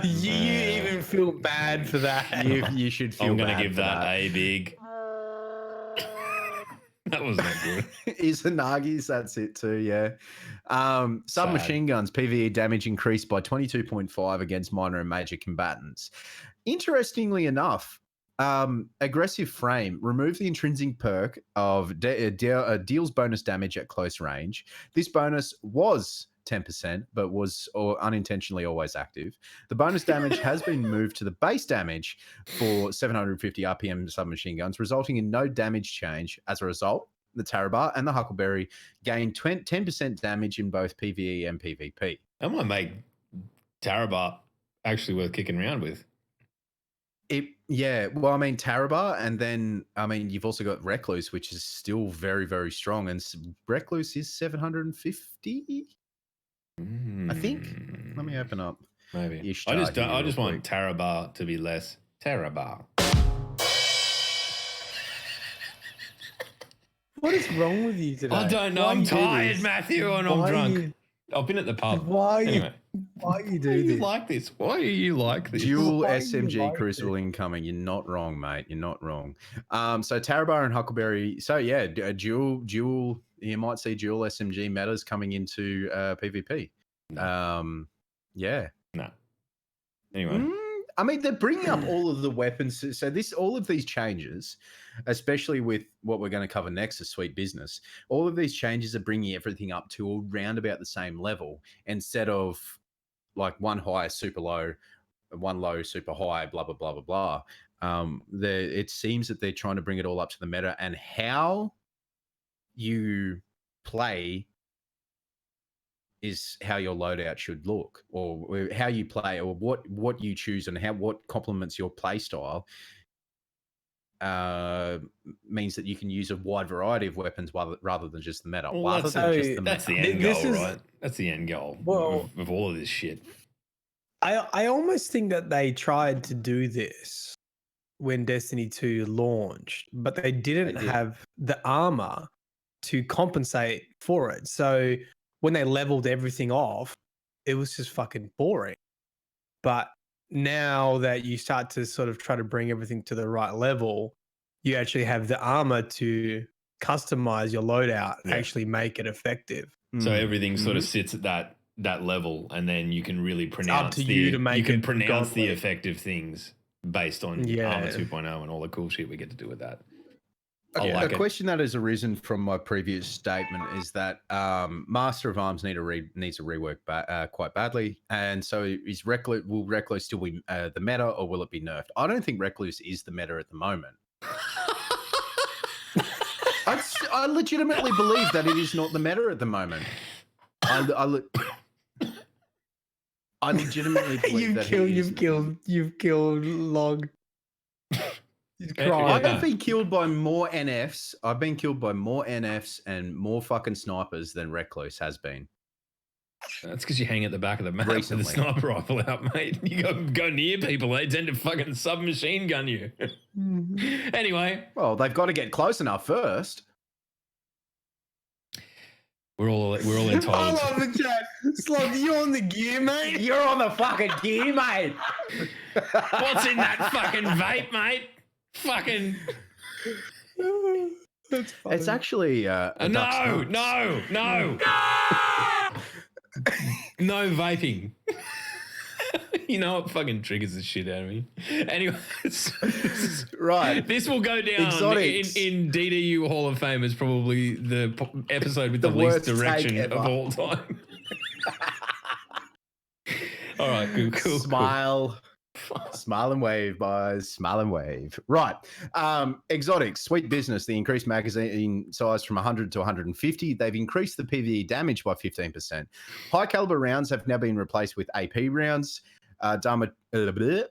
You even feel bad for that. You should feel. I'm going bad to give for that a big. That was not good. Izanagi's, that's it too, yeah. Submachine guns, PvE damage increased by 22.5 against minor and major combatants. Interestingly enough, aggressive frame, remove the intrinsic perk of deals bonus damage at close range. This bonus was 10%, but was unintentionally always active. The bonus damage has been moved to the base damage for 750 RPM submachine guns, resulting in no damage change. As a result, the Tarabar and the Huckleberry gain 10% damage in both PvE and PvP. That might make Tarabar actually worth kicking around with. Yeah, well, I mean, Tarabar, and then, I mean, you've also got Recluse, which is still very, very strong, and Recluse is 750, I think. Let me open up. Maybe. Ishtar I just want quick. Tarabar to be less Tarabar. What is wrong with you today? I don't know. Why I'm you do tired, this? Matthew, and I'm Why drunk. you- I've been at the pub. Why you- Anyway, Why you why do are you this? like this? Why are you like this? Dual Why do you SMG like Crucible it? incoming. You're not wrong, mate. You're not wrong. So Tarabar and Huckleberry. So yeah, a dual. You might see dual SMG metas coming into PvP. No. Yeah. No. Anyway. I mean, they're bringing up all of the weapons. So all of these changes, especially with what we're going to cover next, is Sweet Business. All of these changes are bringing everything up to around about the same level instead of like one high, super low, one low, super high, blah blah blah blah blah. It seems that they're trying to bring it all up to the meta, and how you play is how your loadout should look, or how you play, or what you choose, and what complements your play style. Means that you can use a wide variety of weapons rather than just the meta. Well, that's the end This goal, is- right? That's the end goal Well- of all of this shit. I almost think that they tried to do this when Destiny 2 launched, but they didn't They did. have the armor to compensate for it. So when they leveled everything off, it was just fucking boring. But now that you start to sort of try to bring everything to the right level, you actually have the armor to customize your loadout, Yeah. actually make it effective. So everything sort of Mhm. sits at that level, and then you can really pronounce to you to make you can it pronounce the godly. effective things based on Yeah. Armor 2.0 and all the cool shit we get to do with that. I Okay, like a it. question that has arisen from my previous statement is that Master of Arms needs a rework quite badly, and so will Recluse still be the meta, or will it be nerfed? I don't think Recluse is the meta at the moment. I legitimately believe that it is not the meta at the moment. I legitimately believe that You've killed Log. He's Yeah, crying. yeah. I've been killed by more NFs. I've been killed by more NFs and more fucking snipers than Recluse has been. That's because you hang at the back of the map with Recently. the sniper rifle out, mate. You go near people, they tend to fucking submachine gun you. Anyway, Well, they've got to get close enough first. we're all I entitled. love the chat. Slug, you on the gear, mate? You're on the fucking gear, mate. What's in that fucking vape, mate? Fucking That's funny. It's actually a no, duck's no, no, no vaping. You know what fucking triggers the shit out of me. Anyway, right. this will go down Exotics. in DDU Hall of Fame as probably the episode with the, The least worst take direction ever. of all time. All right, cool. Smile. Smile and wave, boys. Smile and wave. Right. Exotics, Sweet Business. The increased magazine size from 100 to 150. They've increased the PvE damage by 15%. High caliber rounds have now been replaced with AP rounds.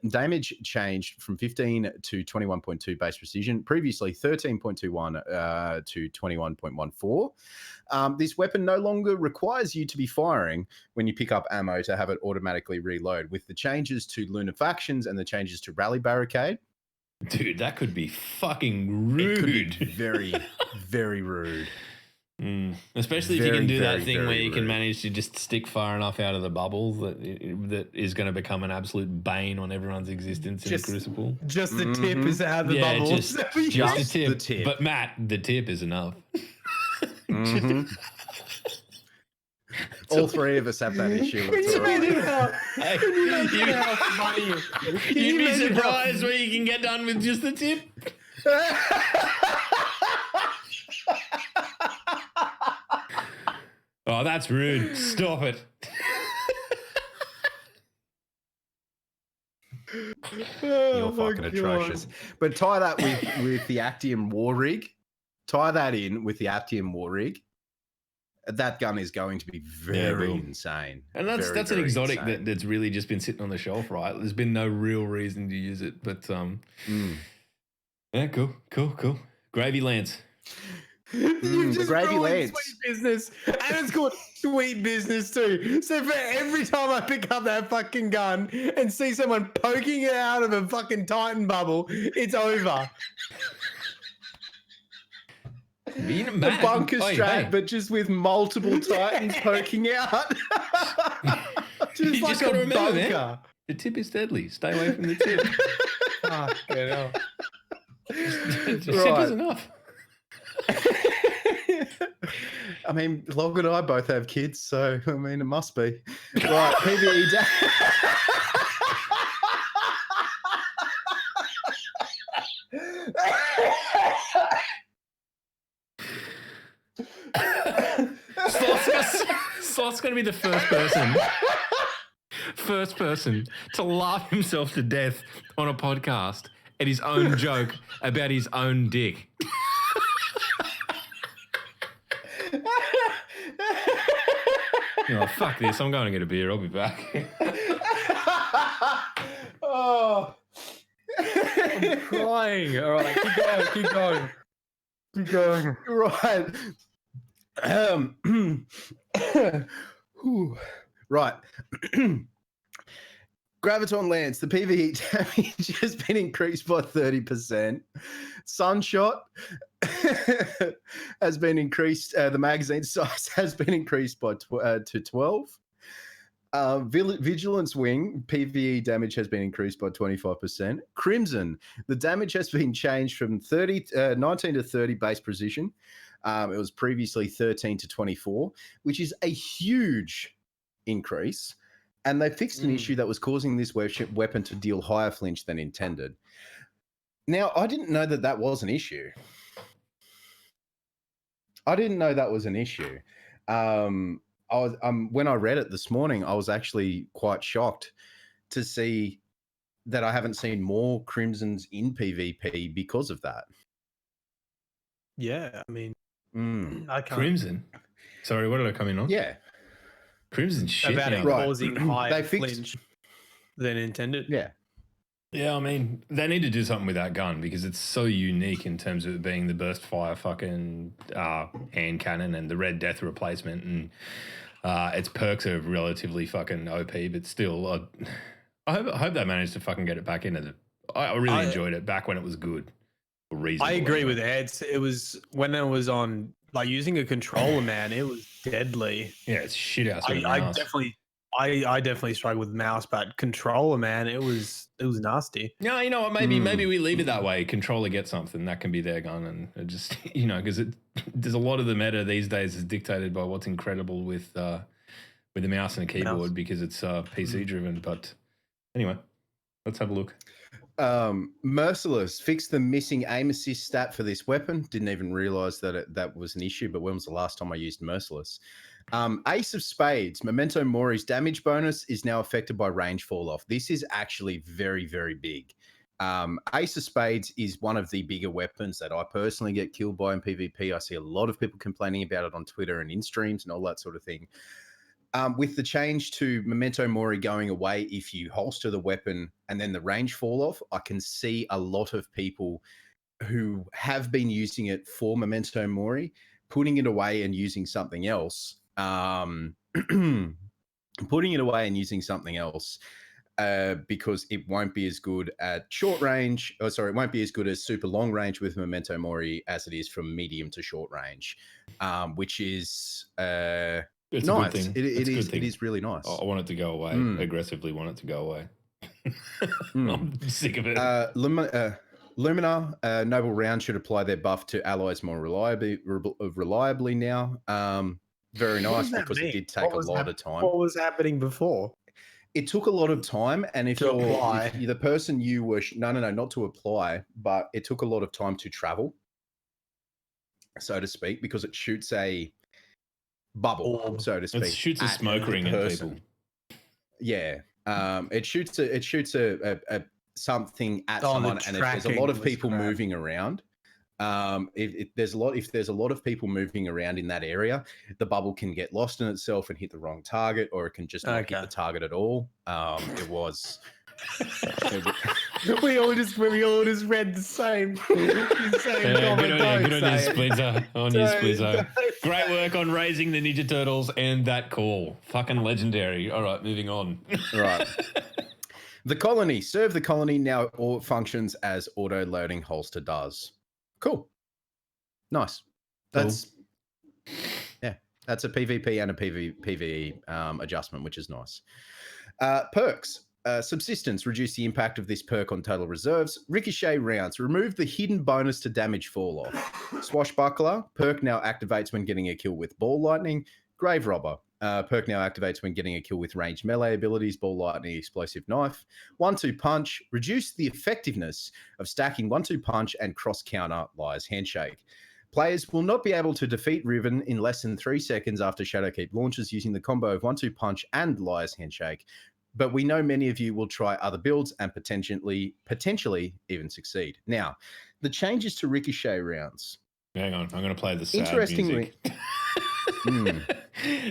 Damage changed from 15 to 21.2 base precision, previously 13.21 to 21.14. This weapon no longer requires you to be firing when you pick up ammo to have it automatically reload. With the changes to Lunar Factions and the changes to Rally Barricade, Dude, that could be fucking it could rude. be very, very rude. Especially if you Very, can do very, that thing where very you can rude. manage to just stick far enough out of the bubble that is going to become an absolute bane on everyone's existence in the Just- Crucible. Just the tip is out of the Yeah, bubble. just Just the the tip. tip. But Matt, the tip is enough. Mhm. All three of us have that issue. Can It's you all right. imagine how, Hey, can you imagine you- how funny? Can You'd you be imagine how- surprised where you can get done with just the tip. Oh, that's rude. Stop it. You're Oh my fucking God. atrocious. But tie that with the Actium War Rig. Tie that in with the Actium War Rig. That gun is going to be very boom. insane. And that's Very, an very exotic insane. that's really just been sitting on the shelf, right? There's been no real reason to use it, but yeah, cool. Gravy Lance. You've the just gravy ruined Lance. Sweet Business, and it's called Sweet Business too. So for every time I pick up that fucking gun and see someone poking it out of a fucking Titan bubble, it's over. Being a The man. bunker Oi, strat, hey. but just with multiple titans poking out. You Just like just got to a remember, bunker. man. The tip is deadly. Stay away from the tip. Fuck, hell. Simple as enough. I mean, Log and I both have kids, so I mean, it must be. Right, PvE. Sloth's going to be the first person to laugh himself to death on a podcast at his own joke about his own dick. Fuck this. I'm going to get a beer. I'll be back. Oh. I'm crying. All right, keep going. Right. Whew. Right. Graviton Lance, the PvE damage has been increased by 30%. Sunshot has been increased. The magazine size has been increased by to 12. Vigilance Wing, PvE damage has been increased by 25%. Crimson, the damage has been changed from 19 to 30 base precision. It was previously 13 to 24, which is a huge increase. And they fixed an issue that was causing this weapon to deal higher flinch than intended. Now, I didn't know that was an issue. When I read it this morning, I was actually quite shocked to see that I haven't seen more Crimsons in PvP because of that. Yeah, I mean, I can't. Crimson? Sorry, what did I come in on? Yeah. Crimson shit. About it Right. causing higher They fixed- flinch than intended. Yeah. Yeah, I mean, they need to do something with that gun because it's so unique in terms of it being the burst fire fucking hand cannon and the red death replacement, and its perks are relatively fucking OP, but still, I hope they managed to fucking get it back into the. I really enjoyed it back when it was good. I agree with Ed. It was when it was on, like, using a controller, man, it was deadly. Yeah, it's shit ass. I definitely struggled with mouse, but controller, man, it was nasty. No, you know what? Maybe we leave it that way. Controller gets something that can be their gun, and it just because there's a lot of the meta these days is dictated by what's incredible with the mouse and a keyboard because it's PC driven. But anyway, let's have a look. Merciless fixed the missing aim assist stat for this weapon. Didn't even realize that was an issue, but when was the last time I used Merciless? Ace of Spades, Memento Mori's damage bonus is now affected by range fall off. This is actually very, very big. Ace of Spades is one of the bigger weapons that I personally get killed by in PvP. I see a lot of people complaining about it on Twitter and in streams and all that sort of thing. With the change to Memento Mori going away, if you holster the weapon and then the range fall off, I can see a lot of people who have been using it for Memento Mori, putting it away and using something else. Because it won't be as good at short range. It won't be as good as super long range with Memento Mori as it is from medium to short range, which is It's nice. a good thing. It is really nice. I want it to go away. Aggressively want it to go away. I'm sick of it. Lumina, Noble Round should apply their buff to allies more reliably now. Very nice because it did take a lot of time. What was happening before? It took a lot of time, and if you're the person you were not to apply, but it took a lot of time to travel, so to speak, because it shoots a bubble, so to speak. It shoots a smoke ring at people. Yeah, it shoots a something at someone, and if there's a lot of people moving around, if there's a lot of people moving around in that area, the bubble can get lost in itself and hit the wrong target, or it can just not hit the target at all. It was. we all just read the same. Good on you, Splinter. Splizzo. Great work on raising the Ninja Turtles and that call. Fucking legendary. All right, moving on. Right. The colony. Serve the colony now functions as auto-loading holster does. Cool. Nice. That's yeah, that's a PvP and a PvE adjustment, which is nice. Perks. Subsistence, reduce the impact of this perk on total reserves. Ricochet rounds, remove the hidden bonus to damage fall off. Swashbuckler, perk now activates when getting a kill with ball lightning. Grave robber, perk now activates when getting a kill with ranged melee abilities, ball lightning, explosive knife. 1-2 punch, reduce the effectiveness of stacking 1-2 punch and cross counter liar's handshake. Players will not be able to defeat Riven in less than 3 seconds after Shadowkeep launches using the combo of 1-2 punch and liar's handshake. But we know many of you will try other builds and potentially even succeed. Now, the changes to Ricochet rounds. Hang on, I'm going to play the sad Interestingly, music.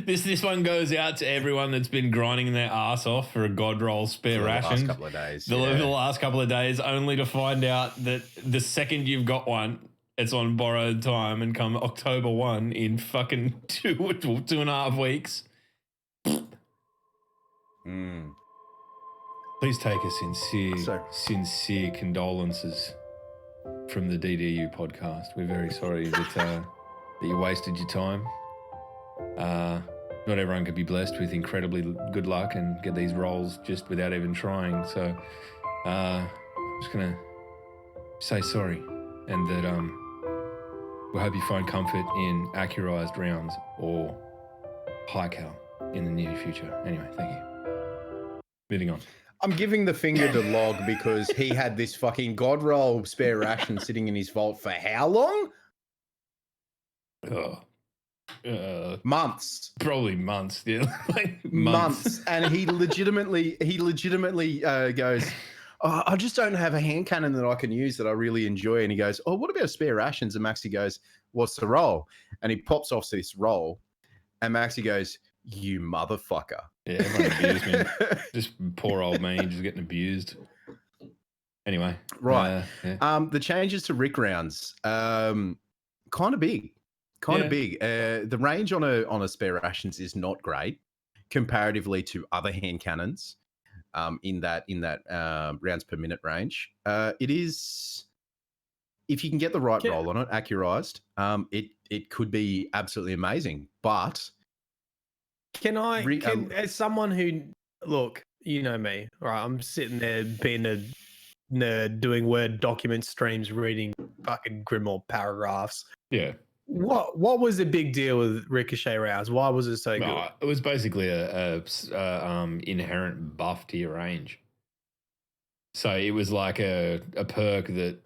This one goes out to everyone that's been grinding their ass off for a god roll spare ration. The last couple of days. The last couple of days, only to find out that the second you've got one, it's on borrowed time, and come October 1 in fucking 2.5 weeks. Please take a sincere condolences from the DDU podcast. We're very sorry that you wasted your time. Not everyone could be blessed with incredibly good luck and get these rolls just without even trying. So I'm just going to say sorry, and that we hope you find comfort in accurized rounds or high cal in the near future. Anyway, thank you. Moving on. I'm giving the finger to Log because he had this fucking god roll spare ration sitting in his vault for how long? Months. Probably months. Yeah, like months. And he legitimately goes, oh, I just don't have a hand cannon that I can use that I really enjoy. And he goes, oh, what about spare rations? And Maxi goes, what's the roll? And he pops off this roll, and Maxi goes, you motherfucker. Yeah, everyone abused me. Just poor old me, just getting abused. Anyway. Right. The changes to Rick rounds, kind of big. Big. The range on a spare rations is not great comparatively to other hand cannons in that rounds per minute range. It is, if you can get the right roll on it, accurized, it could be absolutely amazing. But as someone who, look, you know me, right? I'm sitting there being a nerd, doing Word document streams, reading fucking Grimoire paragraphs. Yeah. What was the big deal with Ricochet rounds? Why was it so good? It was basically a inherent buff to your range. So it was like a perk that.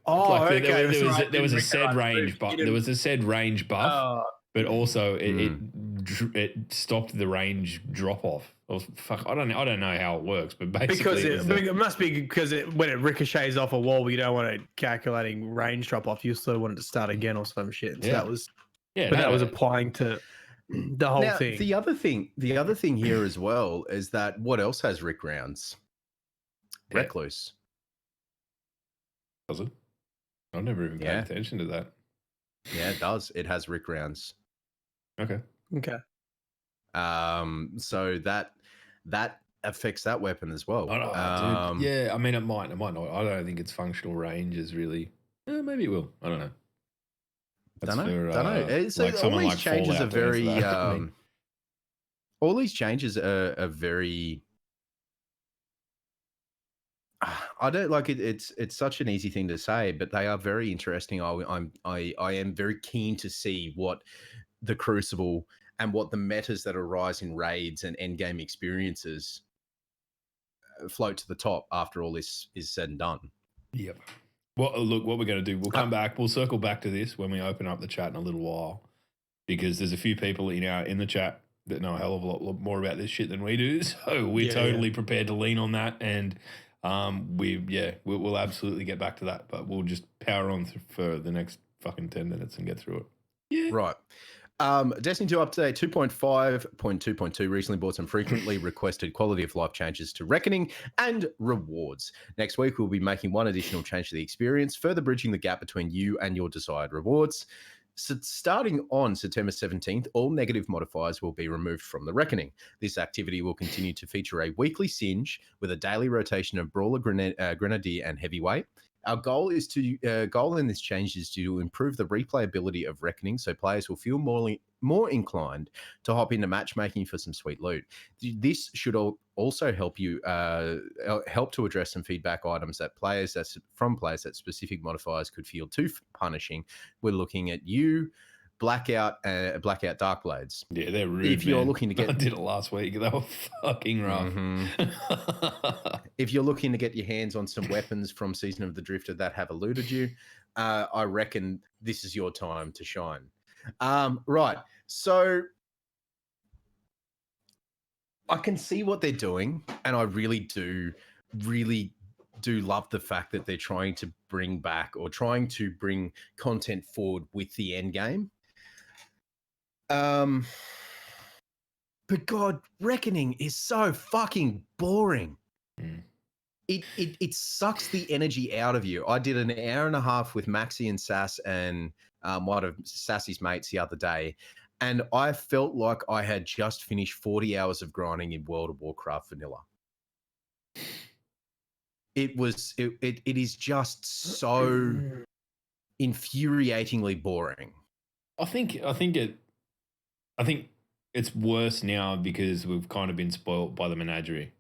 There was a said range buff. There was a said range buff, but also it stopped the range drop off. I don't know how it works, but basically it must be because when it ricochets off a wall, you don't want it calculating range drop off. You still want it to start again or some shit. So that was that was applying to the whole thing. The other thing here as well is that what else has Rick rounds? Recluse. Does it? I've never even paid attention to that. Yeah, it does. It has Rick rounds. Okay. So that affects that weapon as well. Yeah, I mean, it might not. I don't think its functional range is really. Maybe it will. I don't know. Don't know. So like all these changes Fallout are very. All these changes are very. I don't like it. It's such an easy thing to say, but they are very interesting. I am very keen to see what the Crucible and what the metas that arise in raids and endgame experiences float to the top after all this is said and done. Yep. Well, look, what we're going to do, we'll come back. We'll circle back to this when we open up the chat in a little while, because there's a few people in the chat that know a hell of a lot more about this shit than we do. So we're totally prepared to lean on that, and we'll absolutely get back to that. But we'll just power on for the next fucking 10 minutes and get through it. Yeah. Right. Destiny 2 update 2.5.2.2 recently brought some frequently requested quality of life changes to Reckoning and rewards. Next week, we'll be making one additional change to the experience, further bridging the gap between you and your desired rewards. So starting on September 17th, all negative modifiers will be removed from the Reckoning. This activity will continue to feature a weekly singe with a daily rotation of Brawler, Grenadier, and Heavyweight. Our goal in this change is to improve the replayability of Reckoning, so players will feel more inclined to hop into matchmaking for some sweet loot. This should also help you help to address some feedback items that from players that specific modifiers could feel too punishing. We're looking at you, Blackout Darkblades. Yeah, they're rude. If you're looking to get, I did it last week. They were fucking rough. If you're looking to get your hands on some weapons from Season of the Drifter that have eluded you, I reckon this is your time to shine. Right. So I can see what they're doing, and I really do love the fact that they're trying to bring content forward with the end game. But God, Reckoning is so fucking boring. It sucks the energy out of you. I did an hour and a half with Maxi and Sass and one of Sassy's mates the other day, and I felt like I had just finished 40 hours of grinding in World of Warcraft vanilla. It is just so infuriatingly boring. I think it's worse now because we've kind of been spoiled by the menagerie.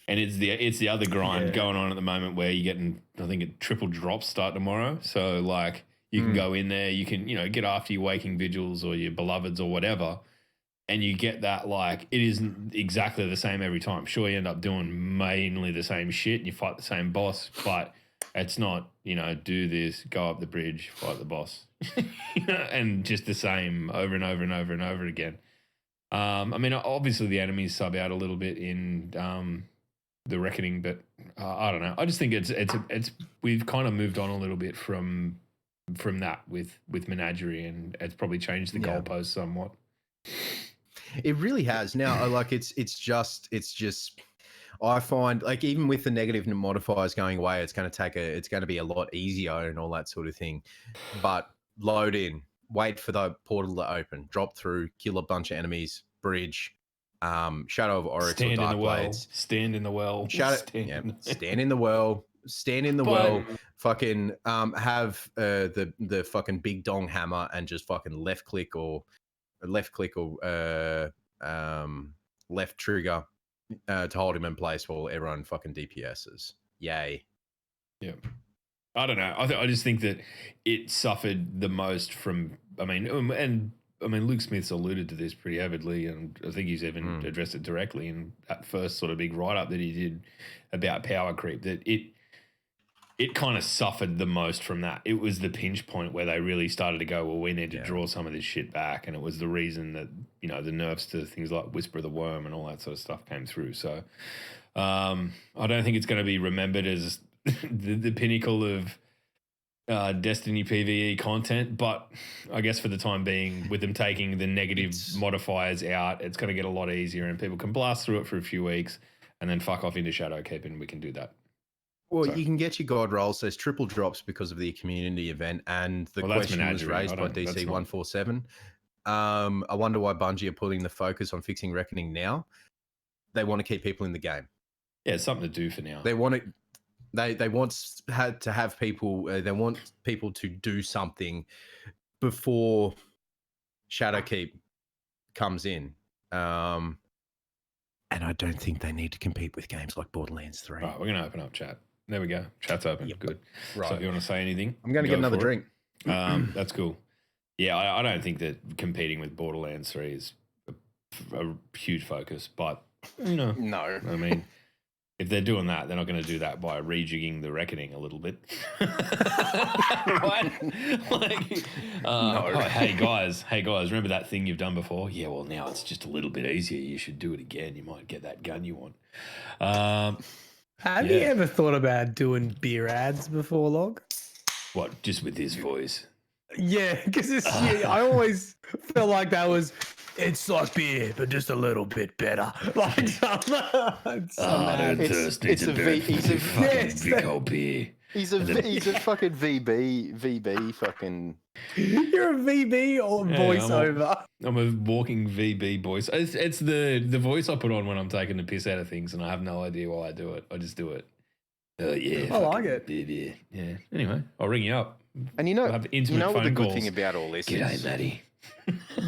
And it's the other grind going on at the moment where you're getting, I think, triple drops start tomorrow. So like you can go in there, you can, get after your waking vigils or your beloveds or whatever, and you get that, like, it isn't exactly the same every time. Sure, you end up doing mainly the same shit and you fight the same boss, but it's not, do this, go up the bridge, fight the boss, and just the same over and over and over and over again. I mean, obviously the enemies sub out a little bit in the Reckoning, but I don't know. I just think it's we've kind of moved on a little bit from that with Menagerie, and it's probably changed the goalposts somewhat. It really has. Now, like it's just I find, like, even with the negative modifiers going away, it's going to be a lot easier and all that sort of thing. But load in, wait for the portal to open, drop through, kill a bunch of enemies, bridge, Shadow of Oryx or Dark Blades. Stand in the well. Stand in the well. Stand in the well. Fucking have the fucking big dong hammer and just fucking left click or left trigger to hold him in place while everyone fucking DPSs. Yay. Yeah. I don't know. I just think that it suffered the most from, Luke Smith's alluded to this pretty avidly, and I think he's even addressed it directly in that first sort of big write-up that he did about power creep, that it kind of suffered the most from that. It was the pinch point where they really started to go, well, we need to draw some of this shit back, and it was the reason that, the nerfs to things like Whisper of the Worm and all that sort of stuff came through. So I don't think it's going to be remembered as the pinnacle of Destiny PvE content, but I guess for the time being, with them taking the negative modifiers out, it's going to get a lot easier, and people can blast through it for a few weeks and then fuck off into Shadowkeep, and we can do that. Well, you can get your god rolls. There's triple drops because of the community event, and the question was raised by DC147. I wonder why Bungie are putting the focus on fixing Reckoning now. They want to keep people in the game. Yeah, it's something to do for now. They want to. They want to have people. They want people to do something before Shadowkeep comes in. And I don't think they need to compete with games like Borderlands 3. Right, we're going to open up chat. There we go. Chat's open. Yep. Good. Right. So if you want to say anything, I'm going to get another drink. That's cool. Yeah, I don't think that competing with Borderlands 3 is a huge focus, but no. I mean, if they're doing that, they're not going to do that by rejigging the Reckoning a little bit. Right? Like, no. Hey guys, remember that thing you've done before? Yeah, well, now it's just a little bit easier. You should do it again. You might get that gun you want. Have you ever thought about doing beer ads before, Log? What, just with his voice? Yeah, because I always felt like that was, it's like beer, but just a little bit better. Like, He's a fucking VB fucking. You're a VB or voiceover. I'm a walking VB voice. It's the voice I put on when I'm taking the piss out of things, and I have no idea why I do it. I just do it. Yeah. I like fucking it. beer. Yeah. Anyway, I'll ring you up. And you We'll know, have you intimate know what the phone good calls. thing about all this G'day, is? Matty.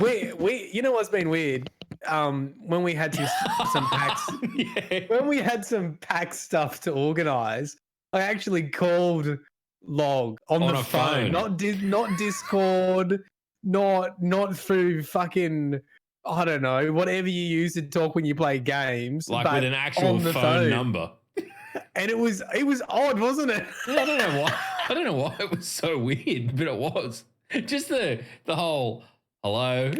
We you know what's been weird? When we had some packs, Yeah. when we had some pack stuff to organize, I actually called Log on On the a phone, phone. not Discord, not through fucking, I don't know, whatever you use to talk when you play games, Like but with an actual on the phone number. And it was odd, wasn't it? Yeah, I don't know why. I don't know why it was so weird, but it was. Just the whole hello.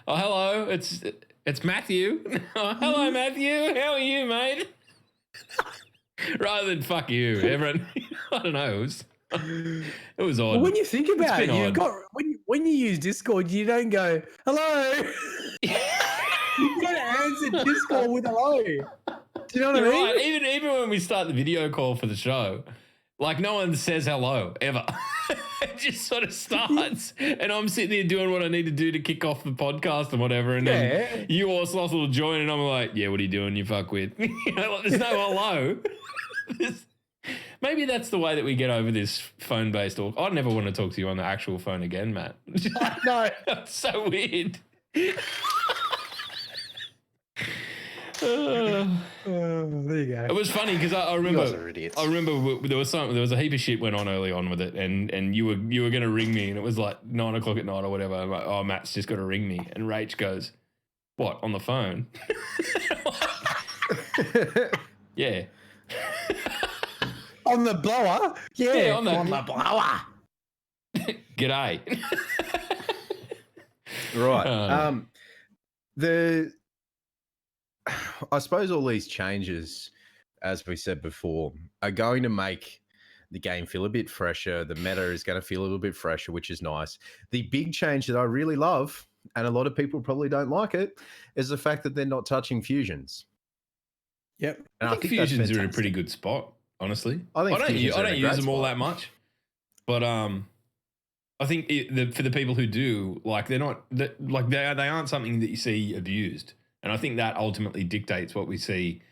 Oh, hello. It's Matthew. Oh, hello, Matthew. How are you, mate? Rather than fuck you, everyone. I don't know. It was odd. Well, when you think about it, been you've odd. got when you use Discord, you don't go hello. You don't answer Discord with hello. Do you know what You're I mean? right. Even when we start the video call for the show, like no one says hello ever. It just sort of starts, and I'm sitting there doing what I need to do to kick off the podcast and whatever, and then you or Sloth will join, and I'm like, "Yeah, what are you doing? You fuck with." You know, like, there's no hello. Maybe that's the way that we get over this phone-based talk. I never want to talk to you on the actual phone again, Matt. No. That's so weird. There you go. It was funny because I remember. You guys are idiots. I remember there was a heap of shit went on early on with it, and you were going to ring me, and it was like 9 o'clock at night or whatever. I'm like, oh, Matt's just got to ring me, and Rach goes, "What, on the phone?" Yeah. On the blower? Yeah, on the blower. G'day. Right. I suppose all these changes, as we said before, are going to make the game feel a bit fresher. The meta is going to feel a little bit fresher, which is nice. The big change that I really love, and a lot of people probably don't like it, is the fact that they're not touching fusions. Yep. I And think that's fusions are in a fantastic. pretty good spot, honestly. I think fusions I are in don't a use great them all spot. that much, but I think for the people who do, like they aren't something that you see abused, and I think that ultimately dictates what we see.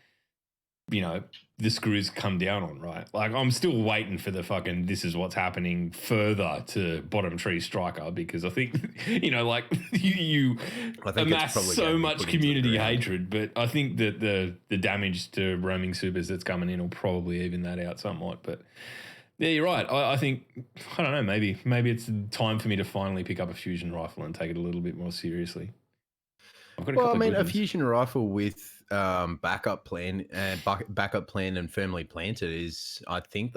You know, the screws come down on, right? Like I'm still waiting for the fucking this is what's happening further to bottom tree striker, because I think you know, like you I think it's amass probably so gonna be much put into the community ground. hatred, but I think that the damage to roaming supers that's coming in will probably even that out somewhat. But yeah, you're right. I think I don't know. Maybe it's time for me to finally pick up a fusion rifle and take it a little bit more seriously. I've got a Well, I couple mean, of a good ones. fusion rifle with backup plan and firmly planted is. I think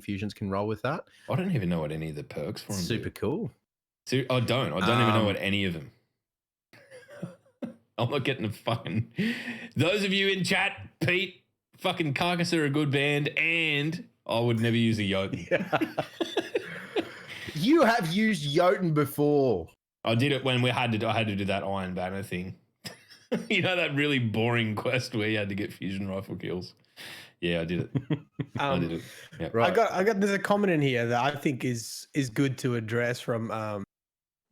fusions can roll with that. I don't even know what any of the perks for them Super cool. do. I don't even know what any of them. I'm not getting the fucking. Those of you in chat, Pete, fucking Carcass are a good band, and I would never use a Jotun. You have used Jotun before. I did it when I had to do that Iron Banner thing. You know, that really boring quest where you had to get fusion rifle kills. Yeah, I did it. I did it. Yeah. I got there's a comment in here that I think is good to address from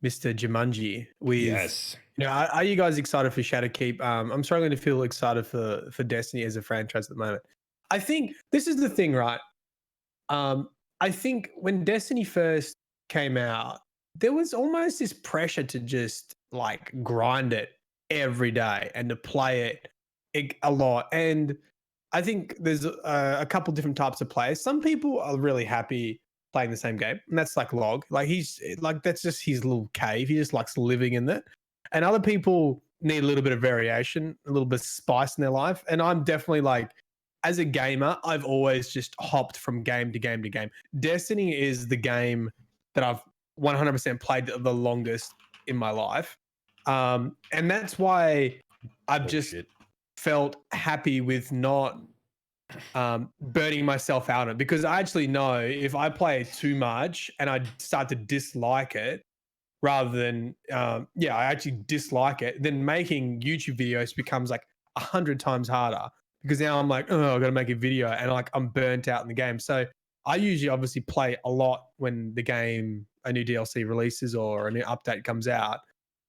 Mr. Jumanji with Yes. you know, are you guys excited for Shadowkeep? I'm struggling to feel excited for Destiny as a franchise at the moment. I think this is the thing, right? I think when Destiny first came out, there was almost this pressure to just like grind it every day and to play it a lot. And I think there's a couple different types of players. Some people are really happy playing the same game, and that's like Log. Like he's like that's just his little cave. He just likes living in it. And other people need a little bit of variation, a little bit of spice in their life. And I'm definitely like, as a gamer, I've always just hopped from game to game to game. Destiny is the game that I've 100% played the longest in my life. And that's why I've just felt happy with not burning myself out on it, because I actually know if I play it too much and I start to dislike it, rather than I actually dislike it, then making YouTube videos becomes like 100 times harder, because now I'm like, oh, I've got to make a video, and like I'm burnt out in the game. So I usually obviously play a lot when a new DLC releases or a new update comes out.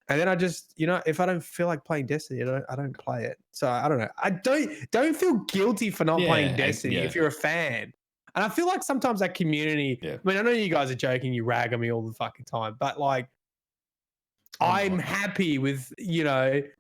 And then I just, if I don't feel like playing Destiny, I don't play it. So I don't know. I don't feel guilty for not playing Destiny if you're a fan. And I feel like sometimes that community. Yeah. I mean, I know you guys are joking, you rag on me all the fucking time, but like, I'm happy with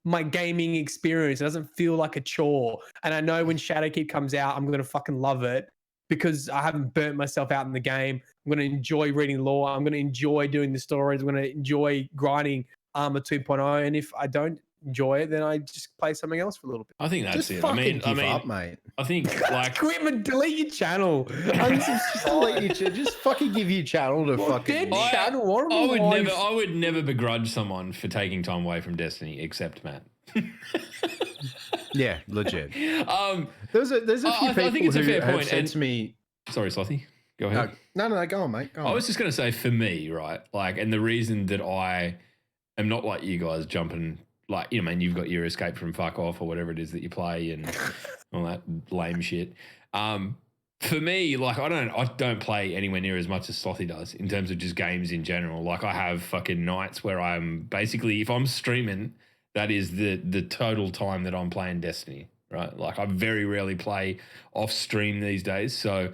my gaming experience. It doesn't feel like a chore. And I know when Shadowkeep comes out, I'm gonna fucking love it because I haven't burnt myself out in the game. I'm gonna enjoy reading lore. I'm gonna enjoy doing the stories. I'm gonna enjoy grinding Armor 2.0. And if I don't enjoy it, then I just play something else for a little bit. I think that's Just it. fucking give up, mate. I think like Quit and delete your channel. Just fucking give your channel to fucking. Channel. What am I would never begrudge someone for taking time away from Destiny, except Matt. Yeah, legit. There's a few people I think it's a fair who have point. said And to me, sorry, Slothy, go ahead. no, go on, mate. Go on. I was just going to say, for me, right, like, and the reason that I am not like you guys jumping, like, man, you've got your escape from fuck off or whatever it is that you play and all that lame shit. For me, like, I don't play anywhere near as much as Slothy does in terms of just games in general. Like, I have fucking nights where I'm basically, if I'm streaming, that is the total time that I'm playing Destiny, right? Like, I very rarely play off stream these days. So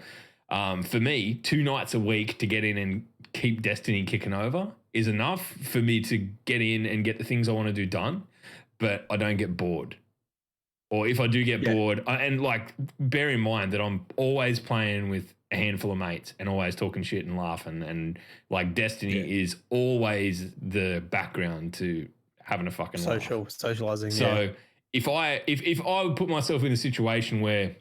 for me, 2 nights a week to get in and keep Destiny kicking over is enough for me to get in and get the things I want to do done, but I don't get bored. Or if I do get bored, and like, bear in mind that I'm always playing with a handful of mates and always talking shit and laughing, and like Destiny is always the background to having a fucking socializing. So if I would put myself in a situation where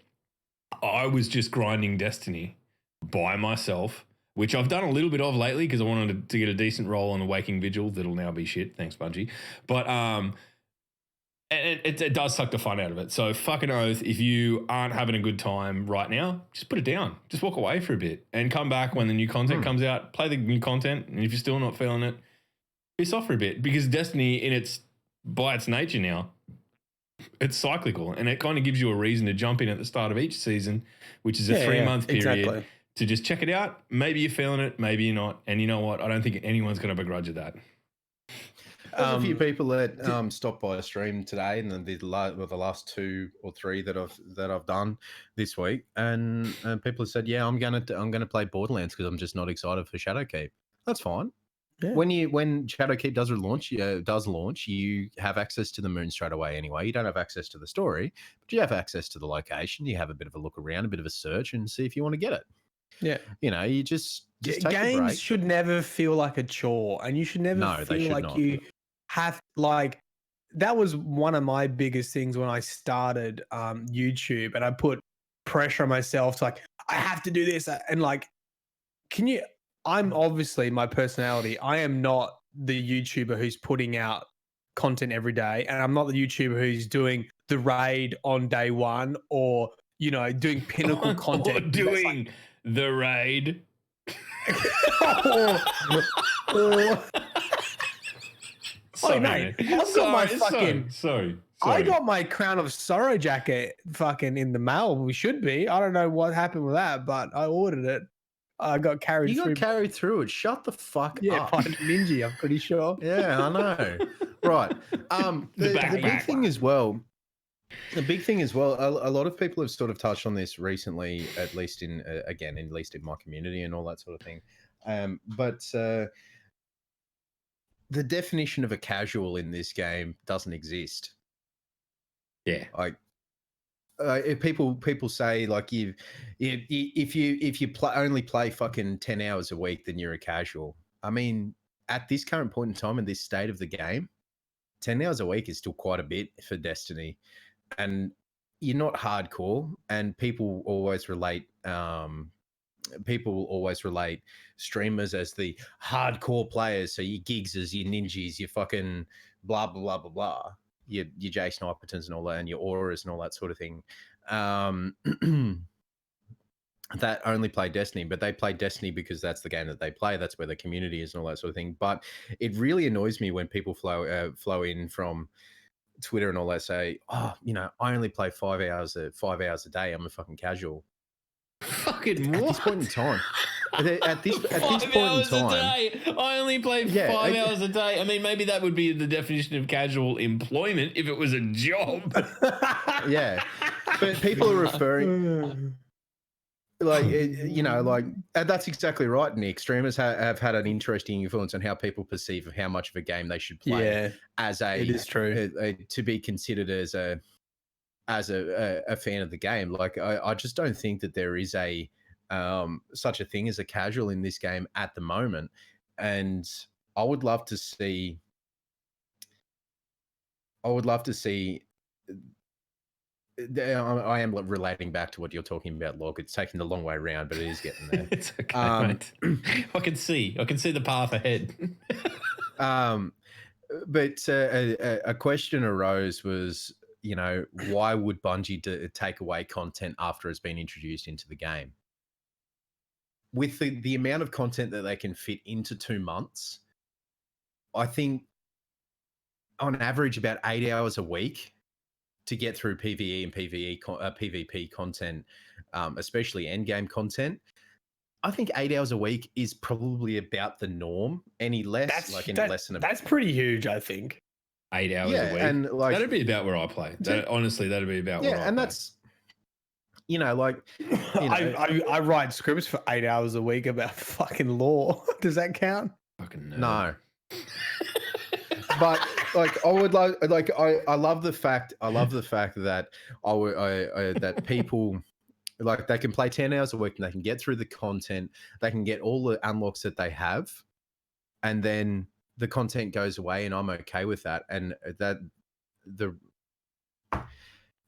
I was just grinding Destiny by myself, which I've done a little bit of lately because I wanted to get a decent role on the Waking Vigil. That'll now be shit. Thanks, Bungie. But it does suck the fun out of it. So fucking oath, if you aren't having a good time right now, just put it down. Just walk away for a bit and come back when the new content comes out. Play the new content, and if you're still not feeling it, piss off for a bit, because Destiny, by its nature now, it's cyclical, and it kind of gives you a reason to jump in at the start of each season, which is a 3-month period to just check it out. Maybe you're feeling it, maybe you're not. And you know what? I don't think anyone's going to begrudge you that. There's a few people that stopped by a stream today, and then the last 2 or 3 that I've done this week, and people have said, "Yeah, I'm gonna play Borderlands because I'm just not excited for Shadowkeep." That's fine. Yeah. When Shadowkeep does launch, you have access to the moon straight away anyway. You don't have access to the story, but you have access to the location. You have a bit of a look around, a bit of a search, and see if you want to get it. Yeah. You just take games a break. should never feel like a chore, and you should never feel like not. You have like. That was one of my biggest things when I started YouTube, and I put pressure on myself to, like, I have to do this, and like, I'm obviously, my personality, I am not the YouTuber who's putting out content every day, and I'm not the YouTuber who's doing the raid on day 1, or doing pinnacle content. Or doing the raid. Sorry, mate. I've got my fucking. Sorry. I got my Crown of Sorrow jacket fucking in the mail. We should be. I don't know what happened with that, but I ordered it. I got carried through. You got carried through it. Shut the fuck up. Yeah, by Ninja, I'm pretty sure. Yeah, I know. Right. The big thing as well. A lot of people have sort of touched on this recently, at least in my community and all that sort of thing. But the definition of a casual in this game doesn't exist. Yeah. Like, people say, like, if you only play fucking 10 hours a week, then you're a casual. I mean, at this current point in time, in this state of the game, 10 hours a week is still quite a bit for Destiny, and you're not hardcore. And people always relate streamers as the hardcore players. So your gigs as your ninjas, your fucking blah blah blah blah blah, your J Snipertons and all that, and your auras and all that sort of thing, that only play Destiny, but they play Destiny because that's the game that they play. That's where the community is and all that sort of thing. But it really annoys me when people flow in from Twitter and all that, say, "Oh, I only play 5 hours a day. I'm a fucking casual." Fucking At this point in time, at this 5 point in hours a time, day. I only play Yeah, 5 hours a day. I mean, maybe that would be the definition of casual employment if it was a job. yeah, but people are referring like and that's exactly right, Nick. Streamers have had an interesting influence on how people perceive of how much of a game they should play. Yeah, as it is true. to be considered as a fan of the game. Like I just don't think that there is a such a thing as a casual in this game at the moment, and I would love to see. I would love to see. I am relating back to what you're talking about, Log. It's taking the long way around, but it is getting there. It's okay, mate. I can see the path ahead. But a question arose was, why would Bungie take away content after it's been introduced into the game? With the amount of content that they can fit into 2 months, I think on average about 8 hours a week to get through PvE and PvP content, especially endgame content. I think 8 hours a week is probably about the norm. Any less, That's pretty huge, I think. 8 hours a week. And that'd be about where I play. Honestly, that'd be about where I play. And that's I write scripts for 8 hours a week about fucking lore. Does that count? Fucking no. But I would I love the fact that that people they can play 10 hours a week and they can get through the content, they can get all the unlocks that they have, and then the content goes away, and I'm okay with that. And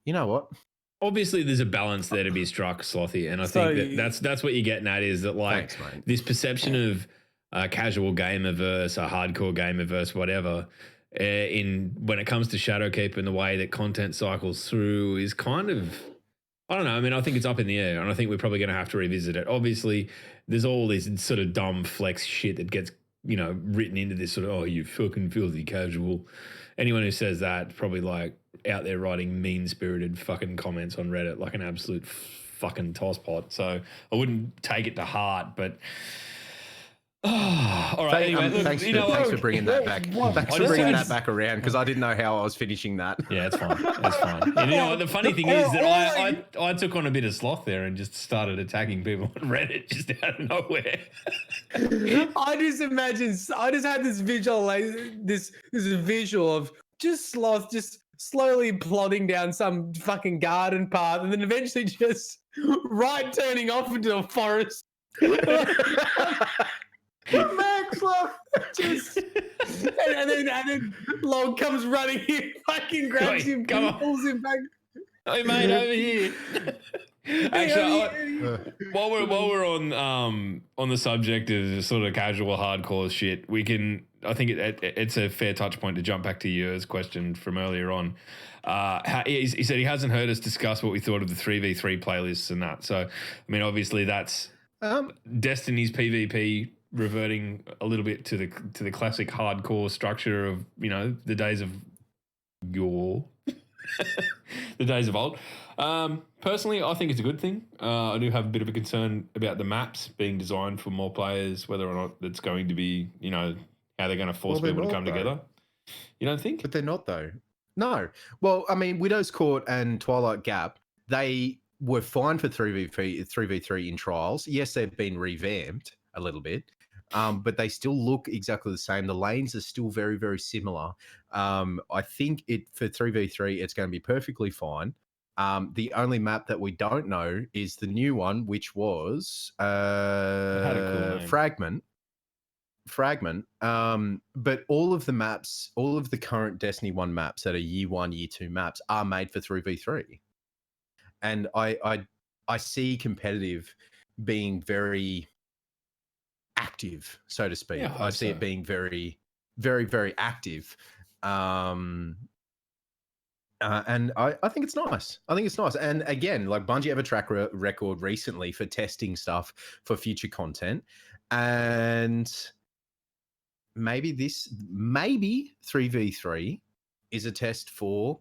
you know what? Obviously, there's a balance there to be struck, Slothy, and I think that's what you're getting at is that Thanks, this perception of a casual gamer-verse, a hardcore gamer-verse, whatever, when it comes to Shadowkeep and the way that content cycles through is kind of, I don't know. I mean, I think it's up in the air, and I think we're probably going to have to revisit it. Obviously, there's all this sort of dumb flex shit that gets, written into this sort of, oh, you fucking filthy casual. Anyone who says that probably out there writing mean-spirited fucking comments on Reddit like an absolute fucking tosspot. So I wouldn't take it to heart, but... all right. Anyway, thanks for bringing that back. Thanks for bringing that back around, because I didn't know how I was finishing that. Yeah, it's fine. That's fine. And you know what? The funny thing is that I took on a bit of sloth there and just started attacking people on Reddit just out of nowhere. I just had this visual, this visual of just sloth just slowly plodding down some fucking garden path, and then eventually just right turning off into a forest. Max just and then Log comes running in, fucking grabs him, pulls him back. Hey mate, over here. Actually, while we're on the subject of sort of casual hardcore shit, I think it's a fair touch point to jump back to your question from earlier on. He said he hasn't heard us discuss what we thought of the 3v3 playlists and that. So, I mean, obviously that's Destiny's PvP reverting a little bit to the classic hardcore structure of the days of yore, the days of old. Personally, I think it's a good thing. I do have a bit of a concern about the maps being designed for more players, whether or not it's going to be how they're going to force people to come together. You don't think? But they're not, though. No. Well, I mean, Widow's Court and Twilight Gap, they were fine for 3v3 in trials. Yes, they've been revamped a little bit, but they still look exactly the same. The lanes are still very, very similar. I think for 3v3, it's going to be perfectly fine. The only map that we don't know is the new one, which was Fragment. But all of the maps, all of the current Destiny 1 maps that are year 1, year 2 maps are made for 3v3. And I see competitive being very active, so to speak. Yeah, I see it being very, very, very active. And I think it's nice. And again, Bungie have a track record recently for testing stuff for future content. And maybe 3v3 is a test for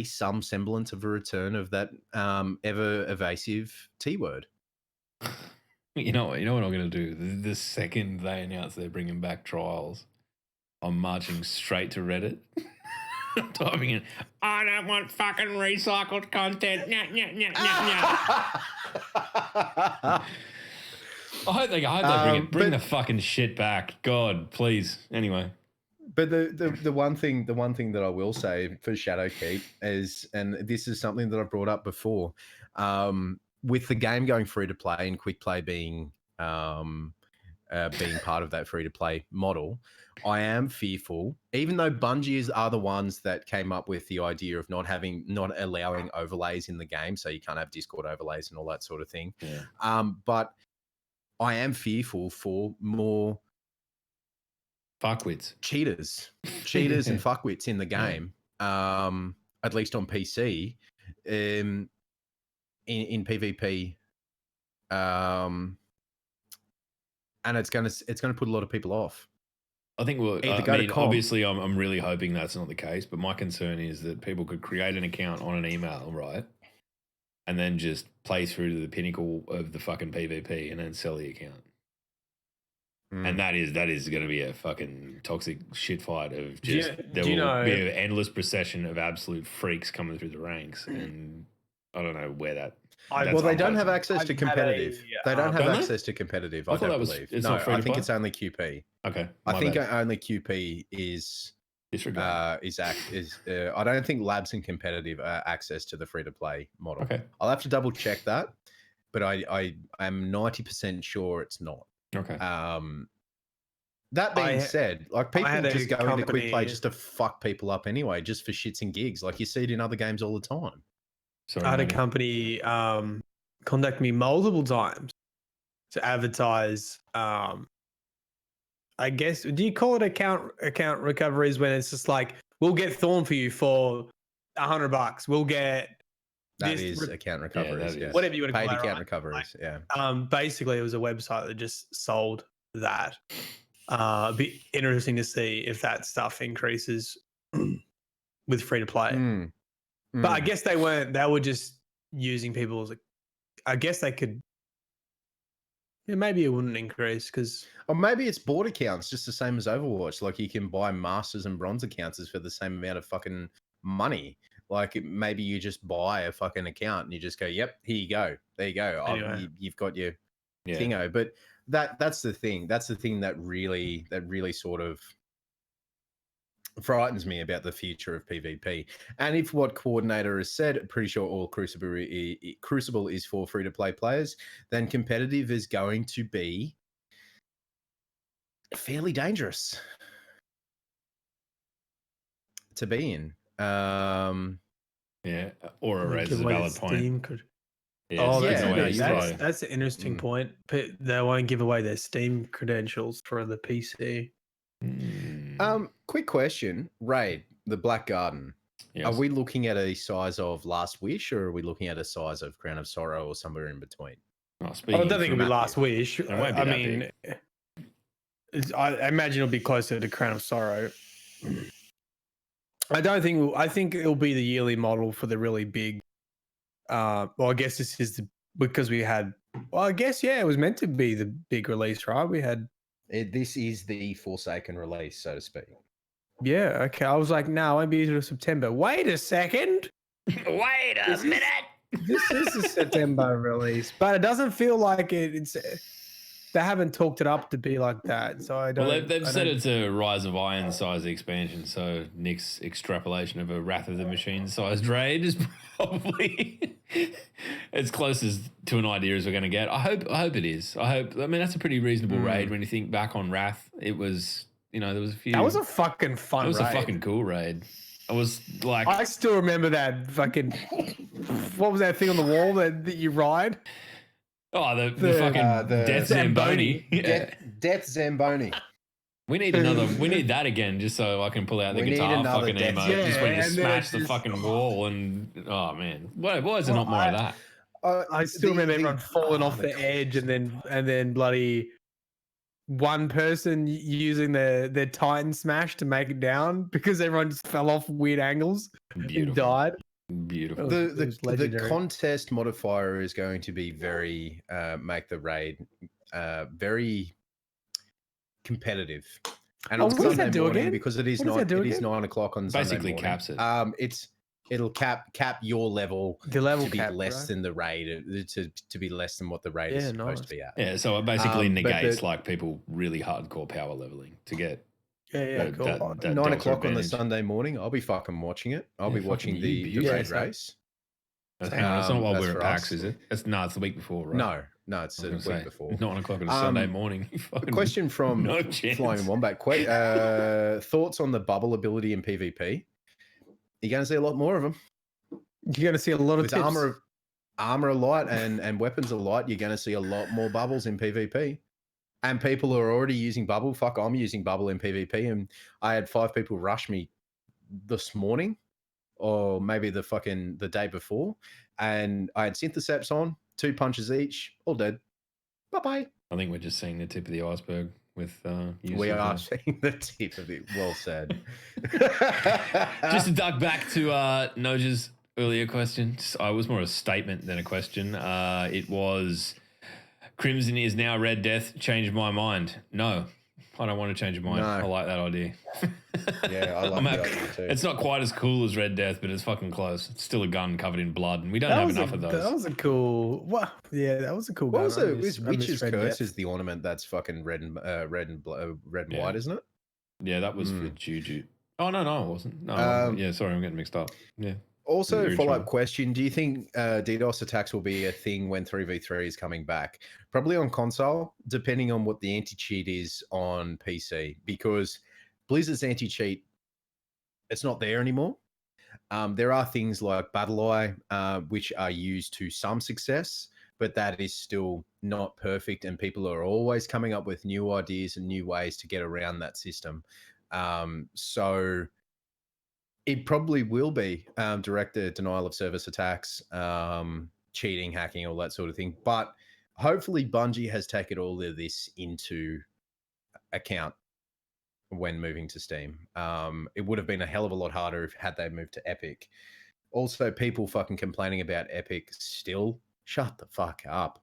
some semblance of a return of that ever evasive T word. You know what I'm going to do? The second they announce they're bringing back trials, I'm marching straight to Reddit. I'm typing in, I don't want fucking recycled content. Nah, nah, nah, nah, nah. I hope they bring the fucking shit back. God, please. Anyway. But the one thing that I will say for Shadowkeep is, and this is something that I've brought up before, with the game going free to play and quick play being part of that free to play model, I am fearful. Even though Bungie are the ones that came up with the idea of not allowing overlays in the game, so you can't have Discord overlays and all that sort of thing. Yeah. But I am fearful for more fuckwits, cheaters and fuckwits in the game. At least on PC, in PvP, and it's gonna put a lot of people off. I think obviously I'm really hoping that's not the case, but my concern is that people could create an account on an email, right? And then just play through to the pinnacle of the fucking PvP and then sell the account. And that is going to be a fucking toxic shit fight of just there will be an endless procession of absolute freaks coming through the ranks, and I don't know where that. They don't have access to competitive. They don't have access to competitive. I don't believe. No, I think it's only QP. Okay, I think only QP is. I don't think labs and competitive are access to the free to play model. Okay, I'll have to double check that, but I am 90% sure it's not. Okay. That being said, like people just go into quick play just to fuck people up anyway, just for shits and gigs. Like you see it in other games all the time. Sorry, I had a company contact me multiple times to advertise. I guess, do you call it account recoveries when it's just like, we'll get Thorn for you for $100. We'll get that is account recoveries. Yeah, whatever you want to call it. Paid account recoveries. Basically, it was a website that just sold that. It'd be interesting to see if that stuff increases with free to play. But I guess they weren't. They were just using people as I guess they could. Yeah, maybe it wouldn't increase because. Or maybe it's board accounts, just the same as Overwatch. Like you can buy masters and bronze accounts for the same amount of fucking money. Like maybe you just buy a fucking account and you just go, "Yep, here you go. There you go. Anyway. You've got your thingo." But that's the thing. That's the thing that really sort of frightens me about the future of PvP. And if what Coordinator has said, pretty sure all Crucible is for free to play players, then competitive is going to be fairly dangerous to be in. Aura raises a valid point. That's an interesting point. But they won't give away their Steam credentials for the PC. Quick question. Raid, the Black Garden. Yes. Are we looking at a size of Last Wish or are we looking at a size of Crown of Sorrow or somewhere in between? I don't think it'll be Last Wish. I mean, I imagine it'll be closer to Crown of Sorrow. I think it'll be the yearly model for the really big. I guess this is because we had. Well, I guess it was meant to be the big release, right? We had. This is the Forsaken release, so to speak. Yeah. Okay. I was like, no, it won't be until September. Wait a second. Wait a minute. This is a September release, but it doesn't feel like it's. They haven't talked it up to be like that, so I don't. Well, they've said it's a Rise of Iron size expansion, so Nick's extrapolation of a Wrath of the Machine sized raid is probably as close as to an idea as we're going to get. I hope it is. I mean, that's a pretty reasonable raid when you think back on Wrath. It was, there was a few. That was a fucking fun. It was a fucking cool raid. I was like, I still remember that fucking. What was that thing on the wall that you ride? Oh, the fucking Death Zamboni. Death Zamboni. We need another. We need that again, just so I can pull out the guitar fucking emote. Just when you smash the fucking wall and oh man, why is there not more of that? I still remember everyone falling off the edge and then bloody one person using their Titan smash to make it down because everyone just fell off weird angles and died. Beautiful. The legendary. contest modifier is going to be very make the raid very competitive. And on what does Sunday that do morning, again? because it is What does that do 9 again? o'clock on Basically Sunday morning. caps it. It'll cap your level, The level to be cap, less right? than the raid, to be less than what the raid is Yeah, supposed nice. to be at. Yeah, so it basically But negates like people really hardcore power leveling to get Yeah, cool. that 9 Delta o'clock on the advantage. Sunday morning, I'll be fucking watching it. I'll Yeah, be watching fucking you, the beauty. raid Yeah, race. Hang on, it's not while That's we're at for PAX, us. is it? It's the week before, right? No, it's I a was week gonna say, before. 9 o'clock on a Sunday morning. A question from No chance. Flying Wombat. Thoughts on the bubble ability in PvP? You're going to see a lot more of them. You're going to see a lot of With tips. armor a lot and weapons a lot, you're going to see a lot more bubbles in PvP. And people are already using bubble. Fuck, I'm using bubble in PvP. And I had 5 people rush me this morning, or maybe the day before. And I had Syntheseps on, 2 punches each, all dead. Bye-bye. I think we're just seeing the tip of the iceberg with We are seeing the tip of it. Well said. Just to duck back to Noja's earlier question, I was more a statement than a question. It was Crimson is now Red Death. Changed my mind. No, I don't want to change your mind. No. I like that idea. Yeah, I like that idea too. It's not quite as cool as Red Death, but it's fucking close. It's still a gun covered in blood, and we don't have enough of those. That was a cool. What? Yeah, that was a cool. What was gun. it? Witch's Red Curse Death. is the ornament that's fucking red and white, isn't it? Yeah, that was for Juju. Oh no, it wasn't. No, yeah, sorry, I'm getting mixed up. Yeah. Also, Very follow-up true. question: do you think DDoS attacks will be a thing when 3v3 is coming back? Probably on console, depending on what the anti-cheat is on PC, because Blizzard's anti-cheat, it's not there anymore. There are things like BattleEye, which are used to some success, but that is still not perfect, and people are always coming up with new ideas and new ways to get around that system. So it probably will be direct denial of service attacks, cheating, hacking, all that sort of thing. But hopefully Bungie has taken all of this into account when moving to Steam. It would have been a hell of a lot harder if had they moved to Epic. Also, people fucking complaining about Epic still. Shut the fuck up.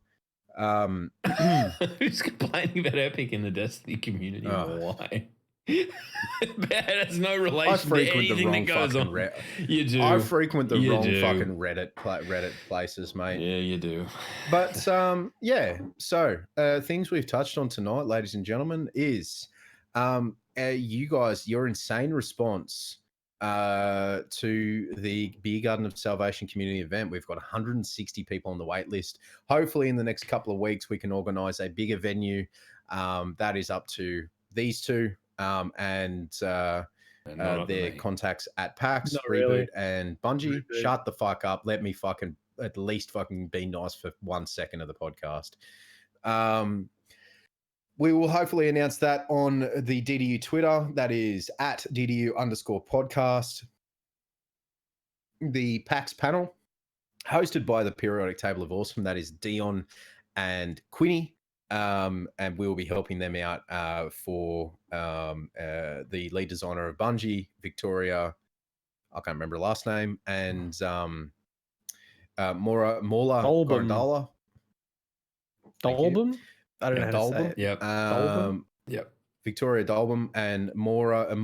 Who's complaining about Epic in the Destiny community? Why? That has no relation to anything that goes on. You do. I frequent the wrong fucking Reddit places, mate. Yeah, you do. But yeah. So things we've touched on tonight, ladies and gentlemen, is you guys, your insane response to the Beer Garden of Salvation community event. We've got 160 people on the wait list. Hopefully in the next couple of weeks we can organize a bigger venue that is up to these two and their contacts at PAX, Reboot, and Bungie. Shut the fuck up. Let me fucking at least fucking be nice for 1 second of the podcast. We will hopefully announce that on the DDU Twitter. That is at DDU_podcast. The PAX panel, hosted by the Periodic Table of Awesome. That is Dion and Quinny. And we will be helping them out for the lead designer of Bungie, Victoria. I can't remember her last name. And Mola Gorandala. Dolbum? I don't know how to say it. Yep. Yep. Victoria Dolbum and Mola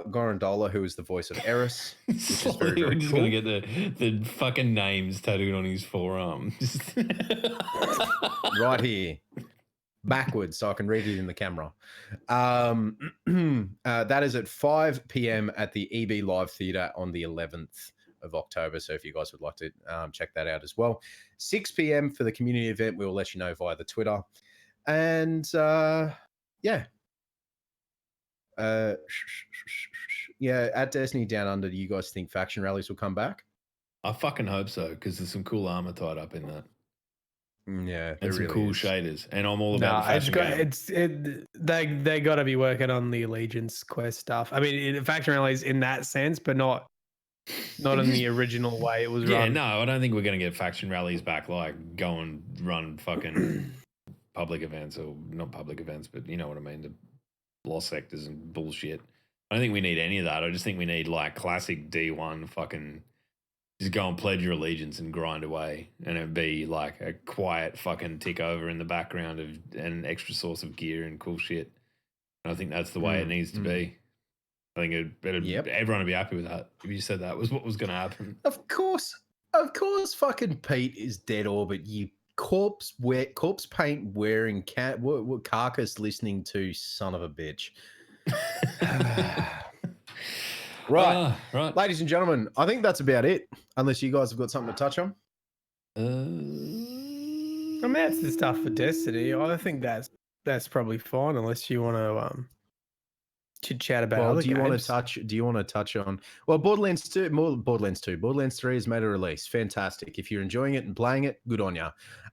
Gorandola, who is the voice of Eris, which is very, very We're just cool. going to get the fucking names tattooed on his forearm. Right here. Backwards, so I can read it in the camera. That is at 5 p.m. at the EB Live Theatre on the 11th of October. So if you guys would like to check that out as well. 6 p.m. for the community event. We will let you know via the Twitter. And yeah. Yeah, at Destiny Down Under, do you guys think faction rallies will come back? I fucking hope so, because there's some cool armor tied up in that. Yeah, and some really cool is. shaders, and I'm all about the fashion game. They got to be working on the Allegiance quest stuff. I mean, faction rallies in that sense, but not in the original way it was run. Yeah, no, I don't think we're going to get faction rallies back. Like go and run fucking public events, or not public events, but you know what I mean, the lost sectors and bullshit. I don't think we need any of that. I just think we need like classic D1 fucking Just go and pledge your allegiance and grind away, and it'd be like a quiet fucking tick over in the background of an extra source of gear and cool shit. And I think that's the way it needs to be. I think everyone would be happy with that if you said that was what was going to happen. Of course, fucking Pete is dead orbit. You corpse paint wearing carcass listening to son of a bitch. Right. Ladies and gentlemen, I think that's about it. Unless you guys have got something to touch on. I mean, that's the stuff for Destiny. I think that's probably fine, unless you want to chit chat about other do you games. Do you want to touch on? Well, Borderlands 2, Borderlands 2, Borderlands 3 has made a release. Fantastic. If you're enjoying it and playing it, good on you.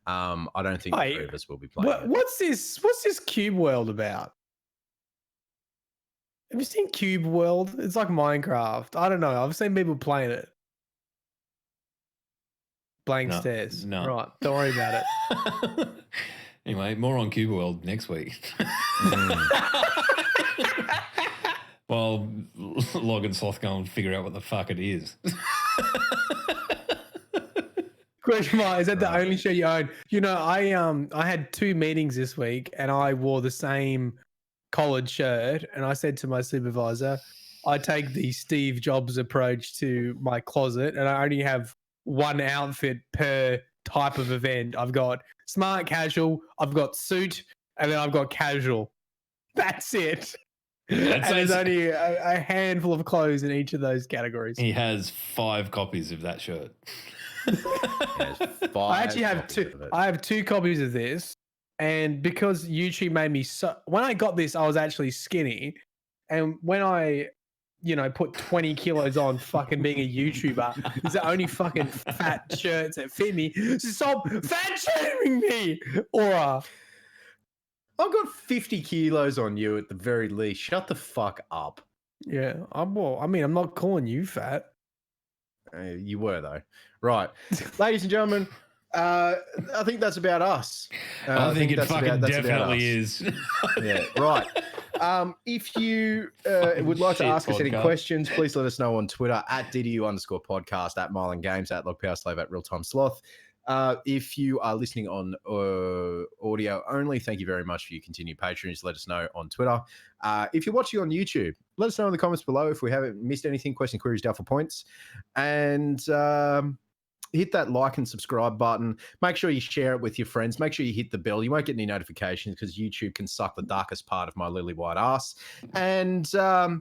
I don't think the three of us will be playing it. What's this Cube World about? Have you seen Cube World? It's like Minecraft. I don't know. I've seen people playing it. Blank stairs. No. Right. Don't worry about it. Anyway, more on Cube World next week. Well, Log and Sloth go and figure out what the fuck it is. Question mark, is that the only shirt you own? You know, I had 2 meetings this week and I wore the same collared shirt, and I said to my supervisor, I take the Steve Jobs approach to my closet, and I only have one outfit per type of event. I've got smart casual, I've got suit, and then I've got casual. That's it. And there's only a handful of clothes in each of those categories. He has 5 copies of that shirt. I actually have 2. I have 2 copies of this. And because YouTube made me when I got this, I was actually skinny. And when I, put 20 kilos on fucking being a YouTuber, there's the only fucking fat shirts that fit me. So stop fat shaming me, Aura. I've got 50 kilos on you at the very least. Shut the fuck up. Yeah. I'm not calling you fat. You were, though. Right. Ladies and gentlemen, I think that's about us. I think it fucking definitely is. Yeah, right. If you would like to ask us any questions, please let us know on Twitter at DDU_podcast, at Mylan Games, at LogPowerSlave, at Realtime Sloth. If you are listening on audio only, thank you very much for your continued patronage. Let us know on Twitter. If you're watching on YouTube, let us know in the comments below if we haven't missed anything, question, queries, doubtful points. And hit that like and subscribe button. Make sure you share it with your friends. Make sure you hit the bell. You won't get any notifications because YouTube can suck the darkest part of my lily white ass. And to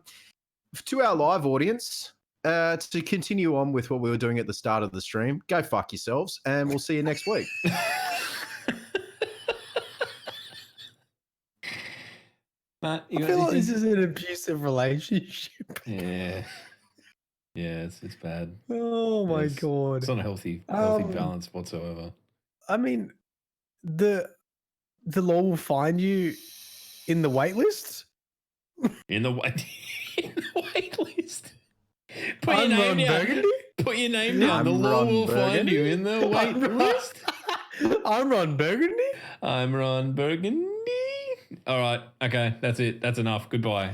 our live audience, to continue on with what we were doing at the start of the stream, go fuck yourselves, and we'll see you next week. Matt, I feel like this is an abusive relationship. Yeah. Yeah, it's bad. Oh my god. It's not a healthy balance whatsoever. I mean, the law will find you in the wait list? In the wait list. Put your name down. Burgundy? Put your name down. The law will find you in the wait list. I'm Ron Burgundy. I'm Ron Burgundy. All right. Okay. That's it. That's enough. Goodbye.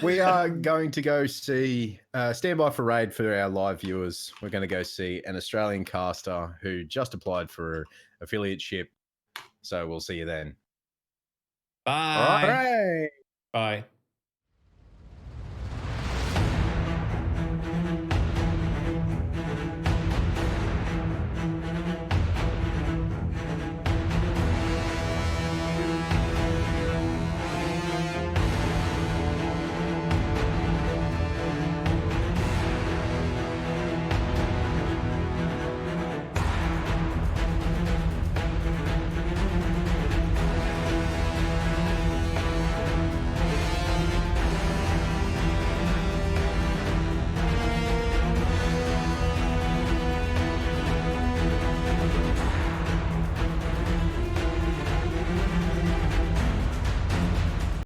We are going to go see, stand by for raid for our live viewers. We're going to go see an Australian caster who just applied for affiliateship. So we'll see you then. Bye. All right. Bye.